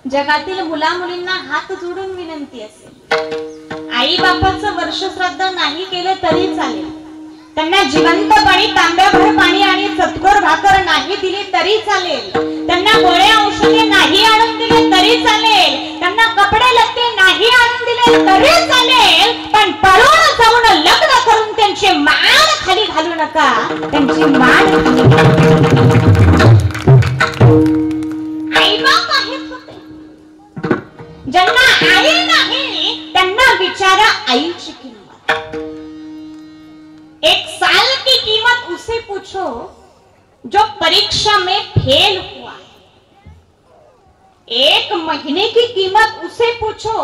S3: जगातील मुला मुलींना हात जोडून विनंती असेल, आई बापाचं वर्षश्राद्ध नाही केलं तरी चालेल, त्यांना जिवंतपणी तांब्याभर पाणी आणि चतकोर भाकर नाही दिली तरी चालेल, त्यांना गोळ्या औषधे नाही आणून दिले तरी चालेल, त्यांना कपडे लत्ते नाही आणून दिले तरी चालेल, पण पळून जाऊन लग्न करून त्यांची मान खाली घालू नका. त्यांची मान आई बाप आहेत होते, ज्यांना आई नाही त्यांना विचारा आईची किंमत. एक साल की कीमत उसे पूछो जो परीक्षा में फेल हुआ, एक महीने की कीमत उसे पूछो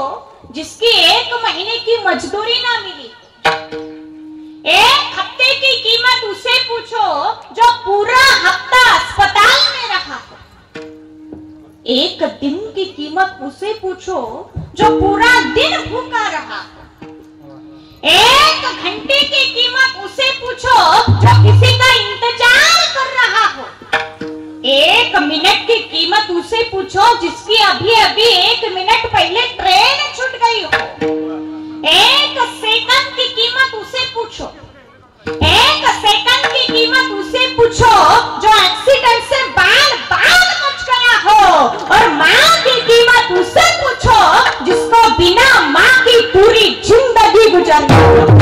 S3: जिसकी एक
S1: एक महीने की मजदूरी ना मिली। एक हफ्ते की कीमत उसे पूछो जो पूरा हफ्ता अस्पताल में रहा। एक दिन की कीमत उसे पूछो जो पूरा दिन भूखा रहा। एक घंटे की कीमत उसे पूछो जो किसी का इंतजार कर रहा हो। एक मिनट की कीमत उसे पूछो जिसकी अभी अभी 1 मिनट पहले ट्रेन छूट गई हो। एक सेकंड की कीमत उसे पूछो। एक सेकंड की कीमत उसे पूछो जो एक्सीडेंट से बाल बाल बच गया हो। और माँ की कीमत उसे पूछो जिसको बिना माँ की पूरी जिंदगी गुजर गई।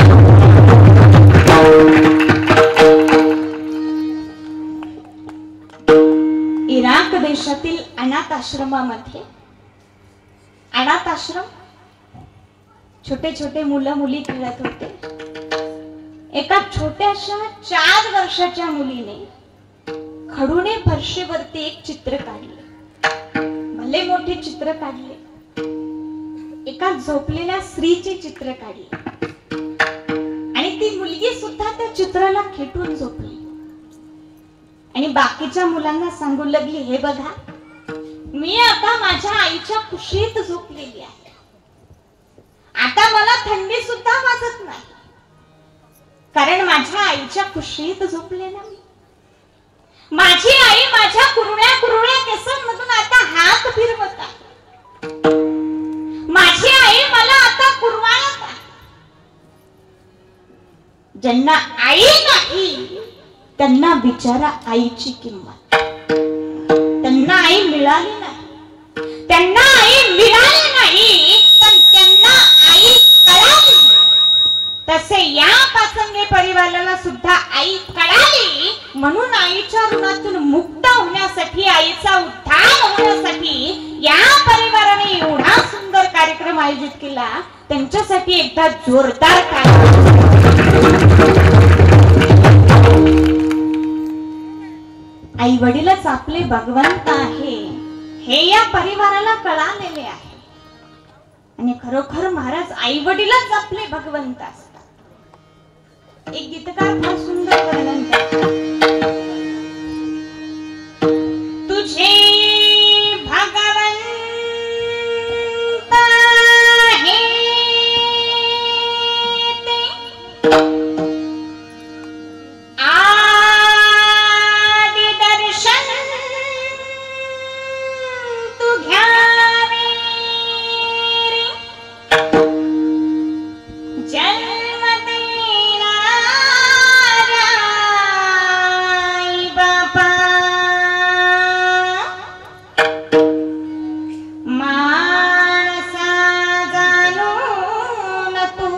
S1: इराक देशातील अनाथ आश्रमामध्ये, अनाथ आश्रम, छोटे छोटे मुलं मुली खेळत होते। एका छोट्याशा 4 वर्षाच्या मुलीने खडूने फरशीवरती एक चित्र काढले। भले मोठे चित्र काढले। एका झोपलेल्या स्त्रीचे चित्र काढले आणि ती मुलगी सुद्धा त्या चित्राला खेटून झोपली आणि बाकीच्या मुलांना सांगू लागली, हे बघा, मी आता माझ्या आईच्या कुशीत झोपलेली आहे। आता मला थंडी सुद्धा वाजत नाही, कारण माझ्या आईच्या कुशीत झोपले ना मी। माझी आई माझ्या कुरळ्या कुरळ्या केसांमधून आता हात फिरवत आहे। माझी आई मला आता कुरवाळत आहे। ज्यांना आई नाही त्यांना बिचारा आईची किंमत, त्यांना आई मिळाली नाही, त्यांना आई मिळाली नाही, पण त्यांना आई कळाली। तसे या पाचंगे परिवाराला सुद्धा आई कळाली, म्हणून आईच्या ऋणातून मुक्त होण्यासाठी, आईचा उद्धार होण्यासाठी या परिवाराने एवढा सुंदर कार्यक्रम आयोजित केला। त्यांच्यासाठी एकदा जोरदार कार्यक्रम। आई वडीलच आपले भगवंत आहे हे या परिवाराला कळालेले आहे आणि खरोखर महाराज आई वडीलच आपले भगवंत असतात। एक गीतकार फार सुंदर वर्णन करतात, तुझे भगवंत आहे आदि दर्शन तू घ्यावे रे, जन्म देणारा आई बापा, माणसा जाणून तू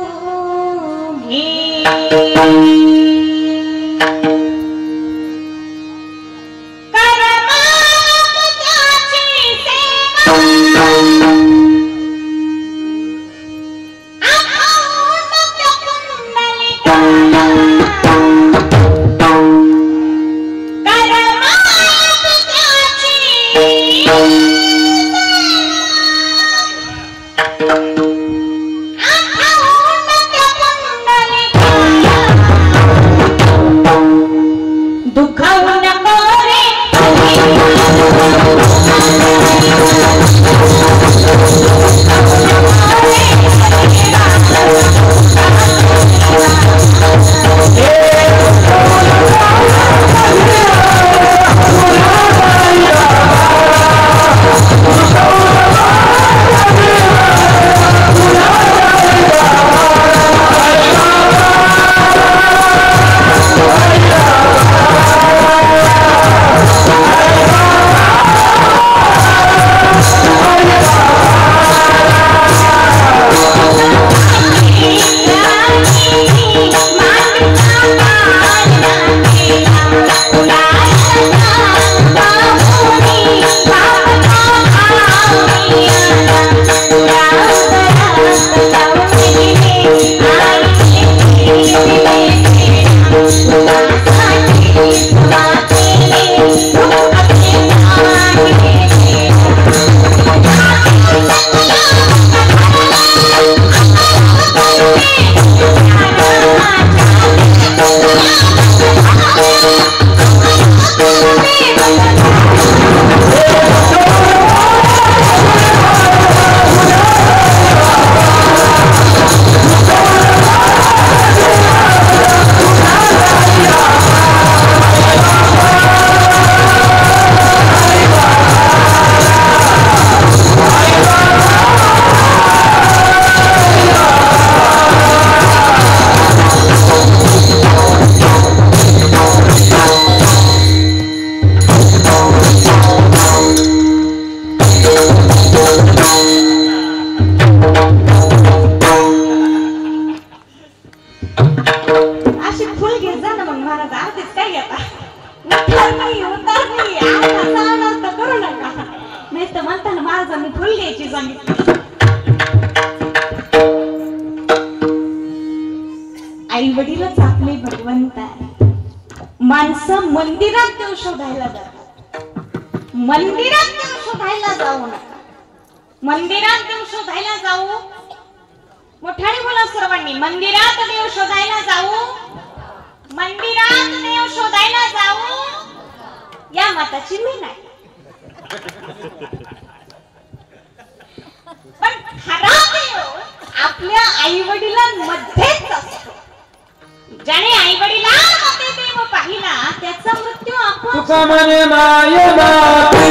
S1: घे। मी सांगितलं. आई वडीलच आपले भगवंत आहे. माणसं मंदिरात देव शोधायला जातात. मंदिरात देव शोधायला जाऊ नका. मंदिरात देव शोधायला जाऊ. मोठ्याने बोला सर्वांनी, मंदिरात देव शोधायला जाऊ. मंदिरात देव शोधायला जाऊ. या माताची मी नाही. पण खरा देव आपल्या आई वडिलांमध्येच असतो. ज्याने आई वडिलांमध्ये देव पाहिला त्याचा मृत्यू आपण.
S4: तुका म्हणे माय बापे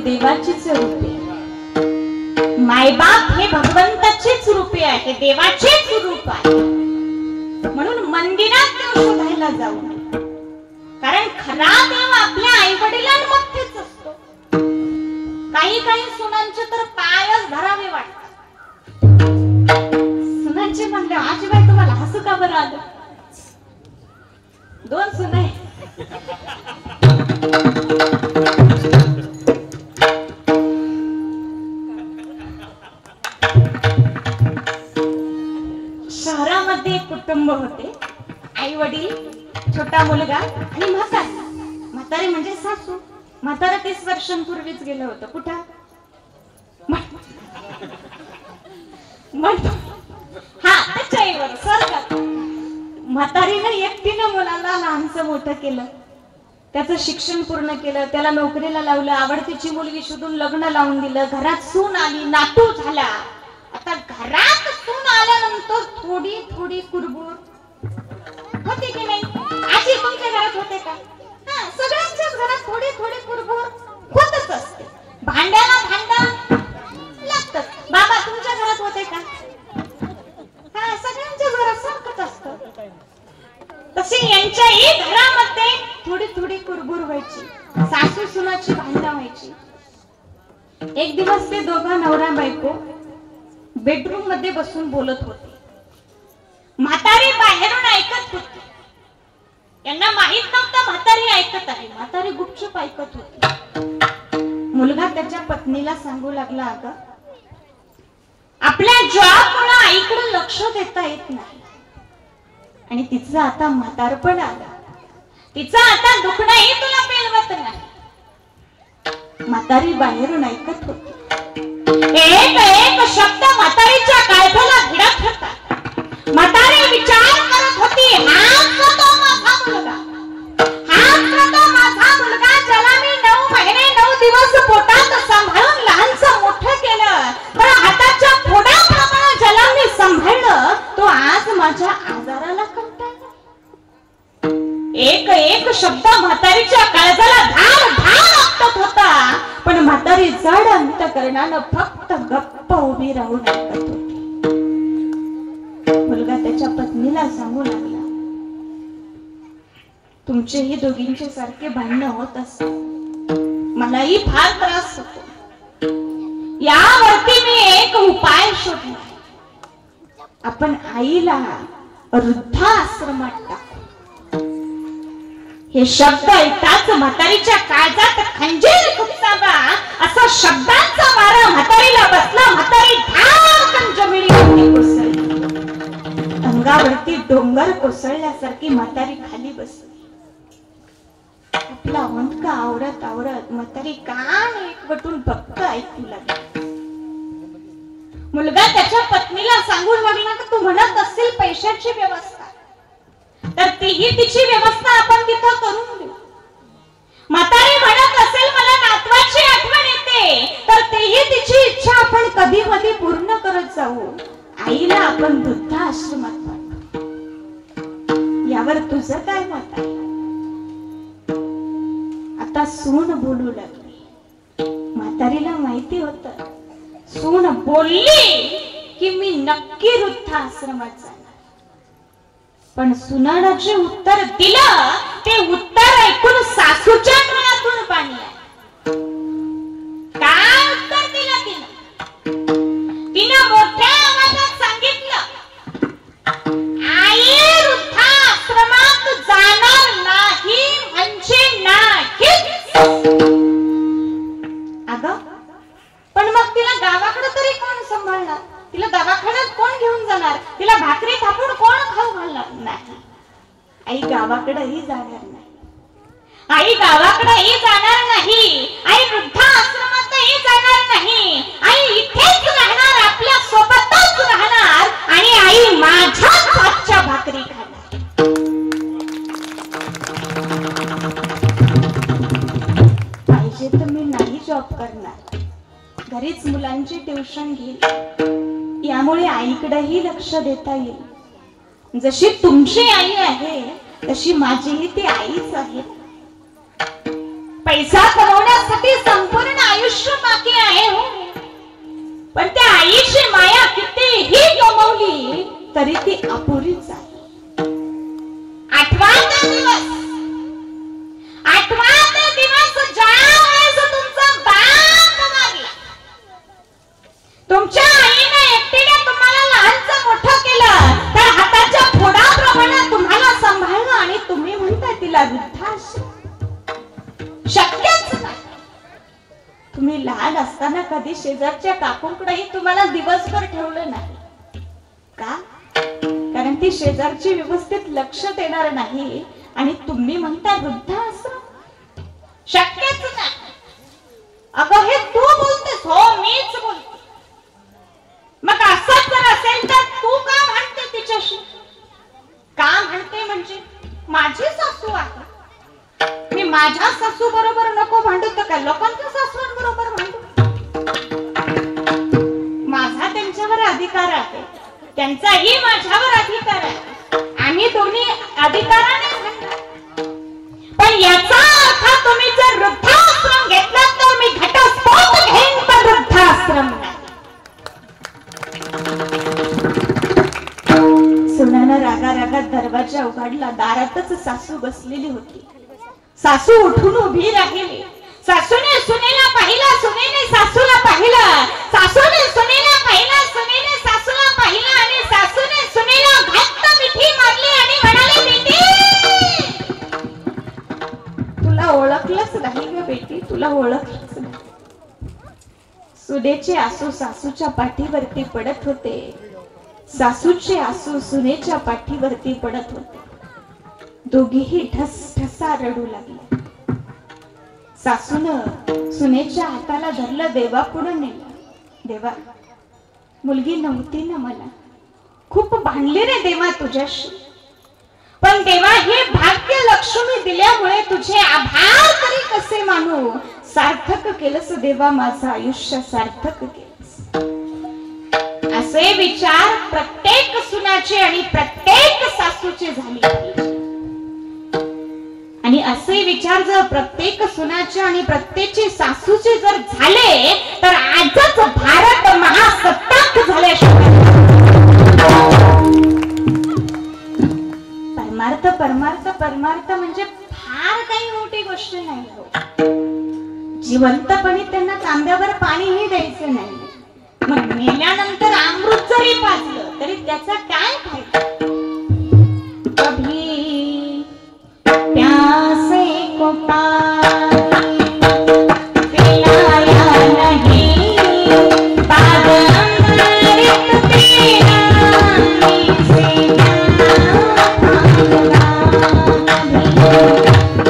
S1: देवाचीच रूपे. मायबाप हे भगवंताचीच रूपे आहे, देवाचेच रूप आहे. म्हणून मंदिरात देव शोधायला जाऊ नये. कारण खरा देव आपल्या आई वडिलांमध्येच असतो. काही काही सुनांचे तर पायच धरावे वाटतात. सुनांचे म्हणले आजीबाई तुम्हाला हसू का बरं आलं? दोन सुना शहरामध्ये एक कुटुंब होते. आई वडील, छोटा मुलगा आणि म्हातारी. म्हातारी म्हणजे सासू. म्हातारा 30 वर्षांपूर्वीच गेलं होतं. कुठं? हा त्याच्यावर स्वर्गात. म्हातारीनं एकटीनं मुलाला लहानचं मोठं केलं. त्याचं शिक्षण पूर्ण केलं. त्याला नोकरीला लावलं. आवडतीची मुलगी शोधून लग्न लावून दिलं. घरात सून आली, नातू झाला. आता घरात सून आल्यानंतर थोडी थोडी कुरबुर होते की नाही? आजी तुमच्या घरात होते का? हा, सगळ्यांच्याच घरात थोडी थोडी कुरबुर होतच असते. भांड्याला भांडा लागतं. बाबा तुमच्या घरात होते का? हा, सगळ्यांच्या घरात सारखंच असतं. तशी यांच्याही घरामध्ये थोडी थोडी कुरबुर व्हायची. सासू सुनाची भांडणं व्हायची. एक दिवस ते दोघं नवरा बायको बेडरूम मध्ये बसून बोलत होते. म्हातारी बाहेरून ऐकत होती. यांना माहित नव्हतं म्हातारी ऐकत आहे. म्हातारी गुपचूप ऐकत होती. मुलगा त्याच्या पत्नीला सांगू लागला, अगं आपल्या जॉबमुळे आईकडे लक्ष देता येत नाही आणि तिचं आता म्हातारपण आलं. तिचं आता दुखणंही तुला पेलवत नाही. म्हातारी बाहेरून ऐकत होती. एक एक शब्द म्हातारीच्या काळजाला भिडत होता. म्हातारी विचार करत होती, हाच तो माझा मुलगा. हाच तो माझा मुलगा ज्याला मी 9 महिने 9 दिवस पोटात सांभाळून लहानचं मोठं केलं. पण हाताच्या फोडाप्रमाणे ज्याला मी सांभाळलं तो आज माझ्या आजाराला कंटाळला. एक एक शब्द म्हातारीच्या काळजाला धार धार आपटत होता. पण म्हातारी जड अंतकरणानं फक्त गप्प उभी राहून ऐकत होती. मुलगा त्याच्या पत्नीला सांगू लागला, तुमचेही दोघींचे सारखे भांडणं होत असतात. मलाही फार त्रास होतो. यावरती मी एक उपाय शोधला. आपण आईला वृद्धाश्रमात टाकू. हे शब्द ऐकताच म्हातारीच्या काळजात खंजीर खुपसावा असा शब्दांचा मारा म्हातारीला बसला. म्हातारी धारकन जमिनीवरती कोसळली. अंगावरती डोंगर कोसळल्यासारखी म्हातारी खाली बसली. आपला हुंदका आवरत आवरत म्हातारी कान एकवटून फक्त ऐकू लागली. मुलगा त्याच्या पत्नीला सांगू लागला की तू म्हणत असशील पैशाची व्यवस्था, तर तीही तिची व्यवस्था आपण तिथं करून देऊ. म्हातारी म्हणत असेल मला नातवाची आठवण येते, तर तीही तिची इच्छा आपण कधी कधी पूर्ण करत जाऊ. आईला आपण वृद्धाश्रमात पाठवू. यावर तुझं काय मत आहे? आता सून बोलू लागली.
S3: सून बोलली की मी नक्की वृद्धाश्रमात जाणार, पण सुनानं जे उत्तर दिलं ते उत्तर ऐकून सासूच्या डोळ्यातून पाणी आलं. काय उत्तर दिलं तिनं मोठ्या आवाजात सांगितलं, आई वृद्धाश्रमात जाणार नाही म्हणजे नाहीच. अगं पण मग तिला गावाकडे तरी कोण सांभाळणार, तिला दवाखान्यात कोण घेऊन जाणार, तिला भाकरी थापून कोण खाऊ घालणार. नाही, आई गावाकडेही जाणार नाही, आई गावाकडेही जाणार नाही, आई वृद्धाश्रमातही जाणार नाही, आई इथेच राहणार, आपल्या सोबतच राहणार आणि आई माझ्याच हातच्या भाकरी खाणार. पाहिजे तर मी नाही जॉब करणार, घरीच मुलांची ट्युशन घेईल, यामुळे आईकडेही लक्ष देता येईल. जशी तुमची आई आहे तशी माझीही ती आईच आहे. पैसा कमवण्यासाठी संपूर्ण आयुष्य बाकी आहे हो, पण त्या आईची माया कितीही गमावली तरी ती अपुरीच आहे. आठवा दिवस ज्यावेळेस तुमचा बाप वारला, तुमच्या आईने एकटीने तुम्हाला लहानचं मोठं केलं, तर हाताच्या फोडाप्रमाणे तुम्हाला सांभाळलं आणि तुम्ही म्हणता तिला वृद्धाश्रम. शक्यच नाही. तुम्ही लहान असताना कधी शेजारच्या काकूंकडेही तुम्हाला दिवसभर ठेवलं नाही का? कारण ती शेजारची व्यवस्थित लक्ष देणार नाही आणि तुम्ही म्हणता वृद्धाश्रम. शक्यच नाही. अगं हे तू बोलतेस, हो मीच बोलते. मग असं जर असेल तर तू का म्हणते तिच्याशी? का म्हणते म्हणजे माझी सासू आहे, मी माझ्या सासू बरोबर नको भांडू तर काय लोकांच्या सासूंबरोबर भांडू? माझा त्यांच्यावर अधिकार आहे, त्यांचाही माझ्यावर अधिकार आहे, आम्ही दोन्ही अधिकाराने भांडू. पण याचा अर्थ तुम्ही जर वृद्धाश्रम घेतला तर मी घटस्फोट घेईन, पण वृद्धाश्रम नाही. सुनानं रागा रागात दरवाजा उघडला. दारातच सासू बसलेली होती. सासू उठून उभी राहिली. सासूने सुनेला पाहिलं, सुनेने सासूला पाहिलं, सासूने सुनेला पाहिलं, सुनेने सासूला पाहिलं आणि सासूने सुनेला घट्ट मिठी मारली आणि म्हणाली, बेटी तुला ओळखलंच नाही ग बेटी, तुला ओळखलंच नाही. सुनेचे आसू सासूच्या पाठीवरती पडत होते, सासूचे आसू सुनेच्या पाठीवरती पडत होते. दोघेही ठसठसा रडू लागले. सासूनं सुनेच्या हाताला धरलं, देवा पुढे नेलं. देवा मुलगी नव्हती ना मला, खूप भांडले रे देवा तुझ्याशी, पण देवा हे भाग्य लक्ष्मी दिल्यामुळे तुझे आभार तरी कसे मानू. सार्थक केलंस देवा, माझं आयुष्य सार्थक केलंस. असे विचार प्रत्येक सुनाचे आणि प्रत्येक सासूचे झाले पाहिजे. आणि असे विचार जर प्रत्येक सुनाचे आणि प्रत्येकचे सासूचे जर झाले तर आजच भारत महासत्ताक झाल्याशिवाय. परमार्थ परमार्थ परमार्थ म्हणजे फार काही मोठी गोष्ट नाही हो. जिवंतपणी त्यांना तांब्यावर पाणीही द्यायचं नाही, मग मेल्यानंतर अमृत जरी पाजलं तरी त्याचा काय फायदा. कभी प्यासे को पानी पिलाया नहीं, बाद अमृत पिलाने से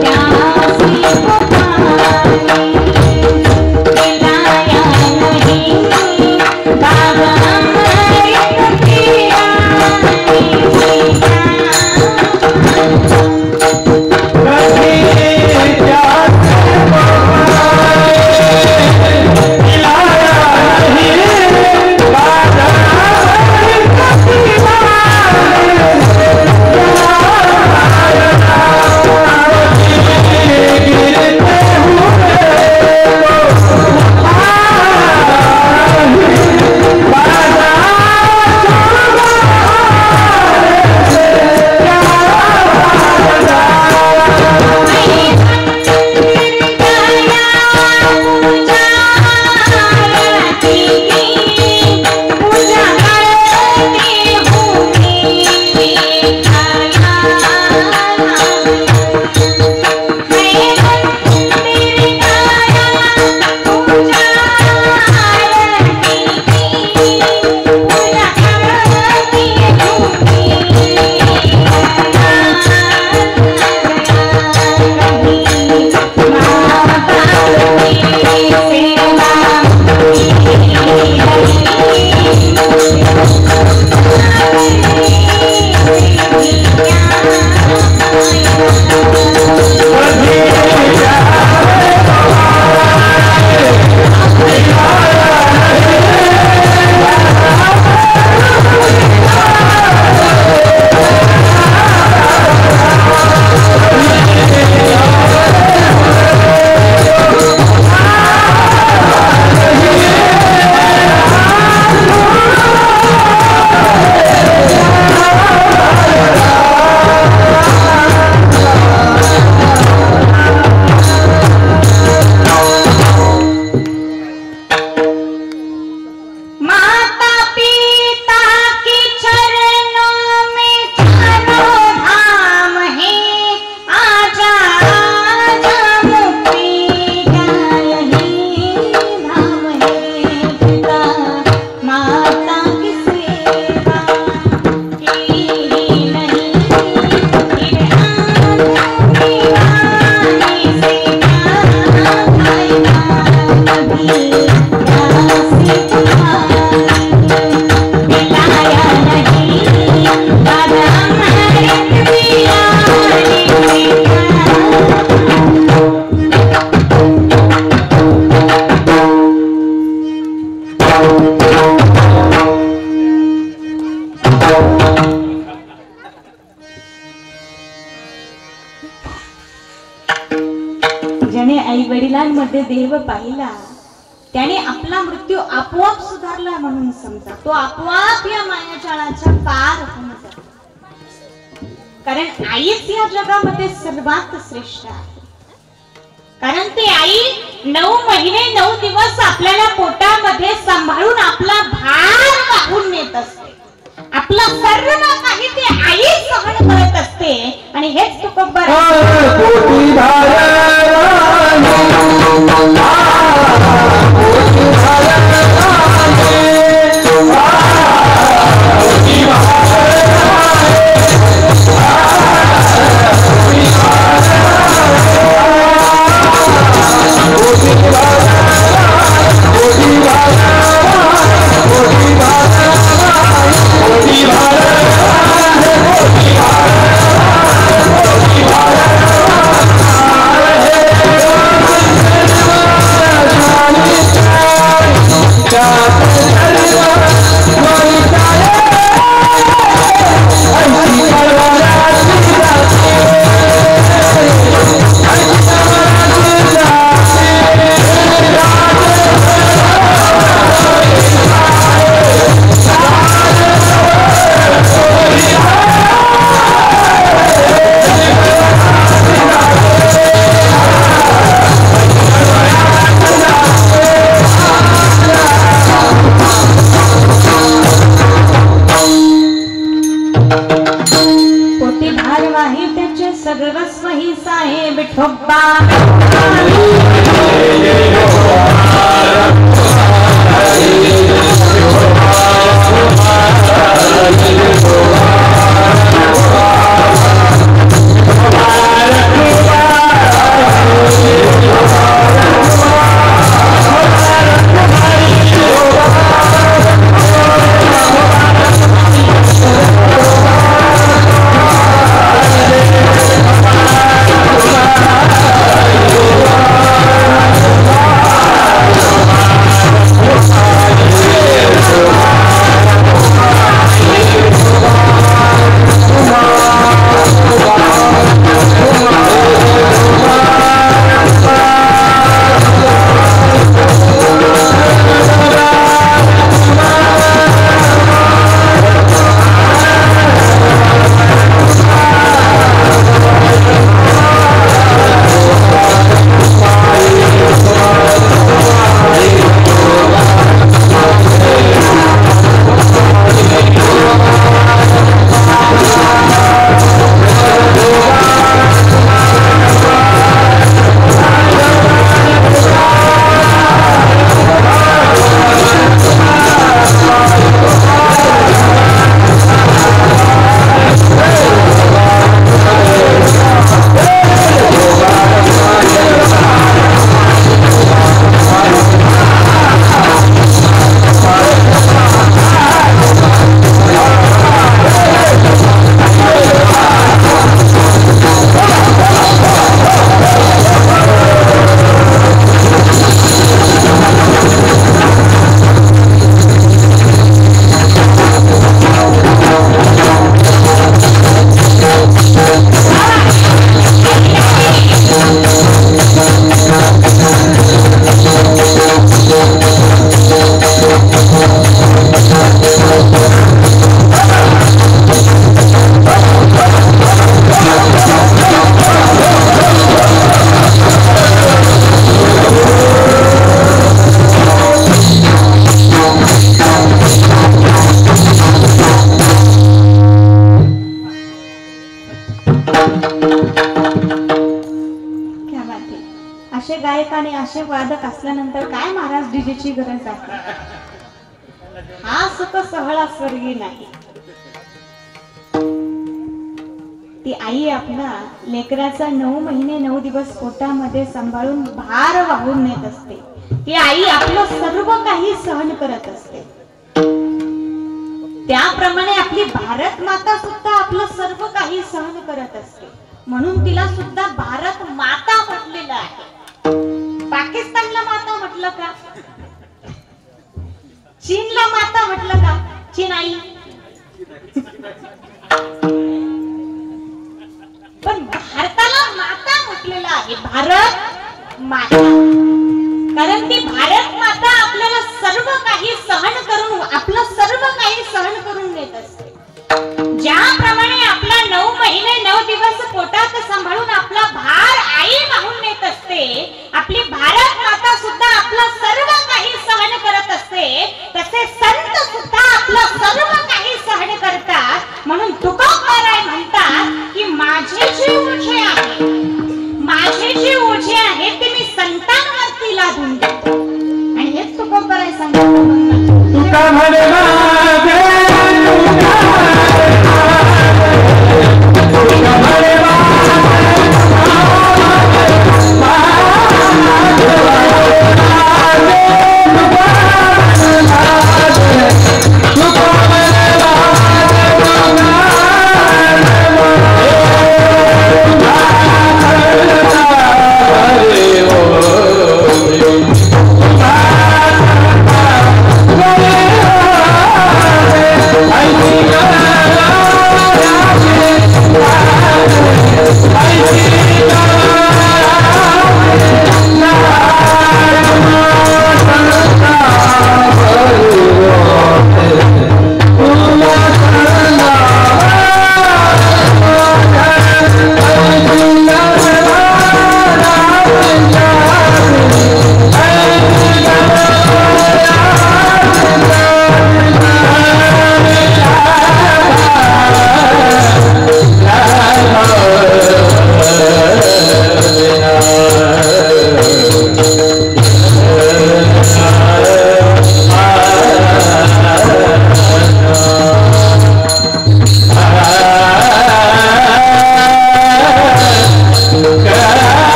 S3: क्या प्यासे को पानी पिलाया नहीं, बाद अमृत पिलाने ज्याने आई वडिलांमध्ये देव पाहिला त्याने आपला मृत्यू आपोआप सुधारला म्हणून समजा. तो आपोआप या मायाजाळाच्या पार होऊन जातो. कारण आईच या जगामध्ये सर्वात श्रेष्ठ आहे. कारण ती आई 9 महिने 9 दिवस आपल्याला पोटामध्ये सांभाळून आपला भार वाहून नेत असते. आपला सर्व काही ती आई सहन करत असते. आणि हेच तुकोबर सर्वस्व ही साहेब ठोब्बा असे गायक आणि असे वादक असल्यानंतर काय महाराज डीजेची गरज आहे. हा सुख सहळा स्वर्गी नाही. ती आई आपला लेकराचा 9 महिने 9 दिवस पोटामध्ये सांभाळून भार वाहून नेत असते. ती आई आपलं सर्व काही सहन करत असते. त्याप्रमाणे आपली भारत माता सुद्धा आपलं सर्व काही सहन करत असते. म्हणून तिला सुद्धा भारत माता म्हटलेलं आहे. पाकिस्तानला माता म्हटलं का?
S1: चीनला माता म्हटलं का? चीन आई. पण भारताला माता म्हटलेलं आहे. भारत माता. कारण ती भारत माता आपल्याला सर्व काही सहन करून, आपलं सर्व काही सहन करून देत असते. ज्याप्रमाणे आपला 9 महिने 9 दिवस पोटात सांभाळून आपला भार आई वाहून नेत असते, आपली भारत माता सुद्धा आपलं सर्व काही सहन करत असते. तसे संत सुद्धा आपलं सर्व काही सहन करतात. म्हणून तुकोबराय म्हणतात की माझे जे ओझे आहे, माझे जे ओझे आहे ते मी संतांवरती लादून देतो. आणि हेच तुकोबराय सांगतात.
S4: तुका म्हणे माझे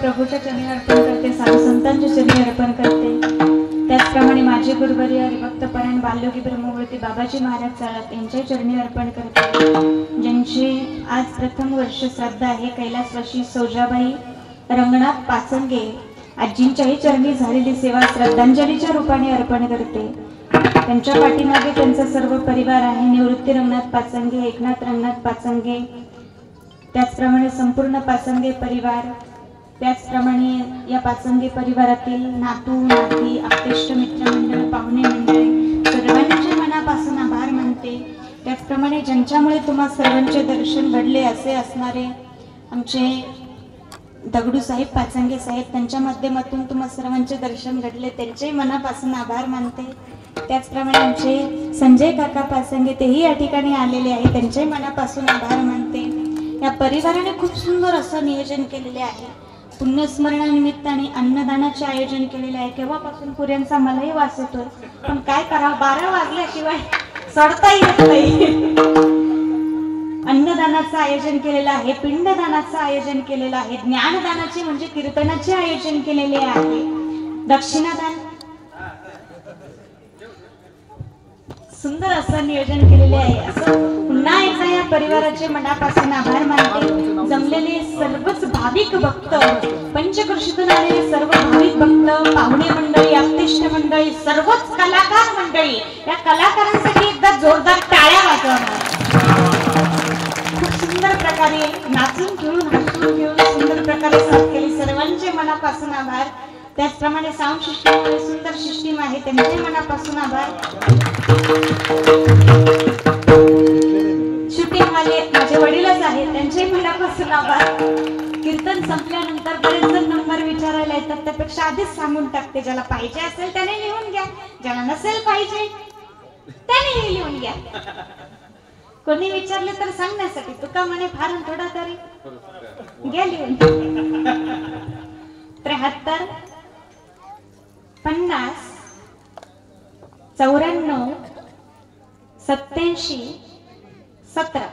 S3: प्रभूच्या चरणी अर्पण करते, साधू संतांच्या चरणी अर्पण करते. त्याचप्रमाणे माझे गुरुवर्य हरिभक्त परायण बालयोगी ब्रह्ममूर्ती बाबाजी महाराज चाळक यांच्या चरणी अर्पण करते. ज्यांचे आज प्रथम वर्ष श्राद्ध आहे, कैलासवासी सौजाबाई रंगनाथ पाचंगे आजींच्याही चरणी झालेली सेवा श्रद्धांजलीच्या रूपाने अर्पण करते. त्यांच्या पाठीमागे त्यांचा सर्व परिवार आहे. निवृत्ती रंगनाथ पाचंगे, एकनाथ रंगनाथ पाचंगे, त्याचप्रमाणे संपूर्ण पाचंगे परिवार, त्याचप्रमाणे या पाचंगे परिवारातील नातू नाती आप्तेष्ट मित्रमंडळ पाहुणे मंडळी सर्वांचे मनापासून आभार मानते. त्याचप्रमाणे ज्यांच्यामुळे तुम्हा सर्वांचे दर्शन घडले असे असणारे आमचे दगडू साहेब पाचंगे साहेब, त्यांच्या माध्यमातून तुम्हा सर्वांचे दर्शन घडले, त्यांचे मनापासून आभार मानते. त्याचप्रमाणे आमचे संजय काका पाचंगे तेही या ठिकाणी आलेले आहे, त्यांचे मनापासून आभार मानते. या परिवाराने खूप सुंदर असं नियोजन केलेले आहे. पुण्यस्मरणानिमित्ताने अन्नदानाचे आयोजन केलेले आहे. केव्हापासून पुऱ्यांचा मलाही वास येतोय, पण काय करावं, 12 वाजल्याशिवाय सोडता येत नाही. अन्नदानाचं आयोजन केलेलं आहे, पिंडदानाचं आयोजन केलेलं आहे, ज्ञानदानाचे म्हणजे कीर्तनाचे आयोजन केलेले आहे, दक्षिणादान, सुंदर असं नियोजन केलेले आहे. असं पुन्हा एकदा या परिवाराचे मनापासून आभार मानते. जमलेले सर्वच भाविक भक्त, पंचकृषीतून आलेले सर्व भाविक भक्त, पाहुणे मंडळी, आप्तेष्ट मंडळी, सर्वच कलाकार मंडळी, या कलाकारांसाठी एकदा जोरदार टाळ्या वाजवा. खूप सुंदर प्रकारे नाचून खेळून हसून खेळून सुंदर प्रकारे साथ केली, सर्वांचे मनापासून आभार. त्याचप्रमाणे साऊंड सिस्टीम सुंदर सिस्टीम आहे, त्यांचे मनापासून आभार. शूटिंग वाले माझे वडीलच आहेत, त्यांचे मनापासून आभार. कीर्तन संपल्यानंतर बरेच जण नंबर विचारायला येतात, त्यापेक्षा आधीच सांगून टाकते, ज्याला पाहिजे असेल त्याने लिहून घ्या, ज्याला नसेल पाहिजे त्याने लिहून घ्या. कोणी विचारले तर सांगण्यासाठी, तुका म्हणे फार थोडा तरी घ्या लिहून. 73 50 94 87 17.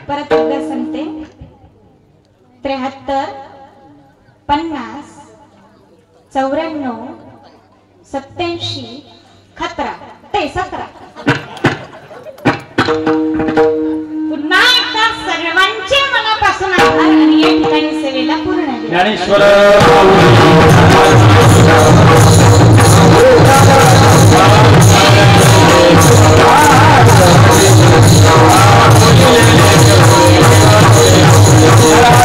S3: परत एकदा सांगते, 73 50 94 87 17. पुन्हा एकदा सर्वांचे मनापासून आभार आणि या ठिकाणी सेवेला पूर्ण
S4: ज्ञानेश्वर
S5: Thank you.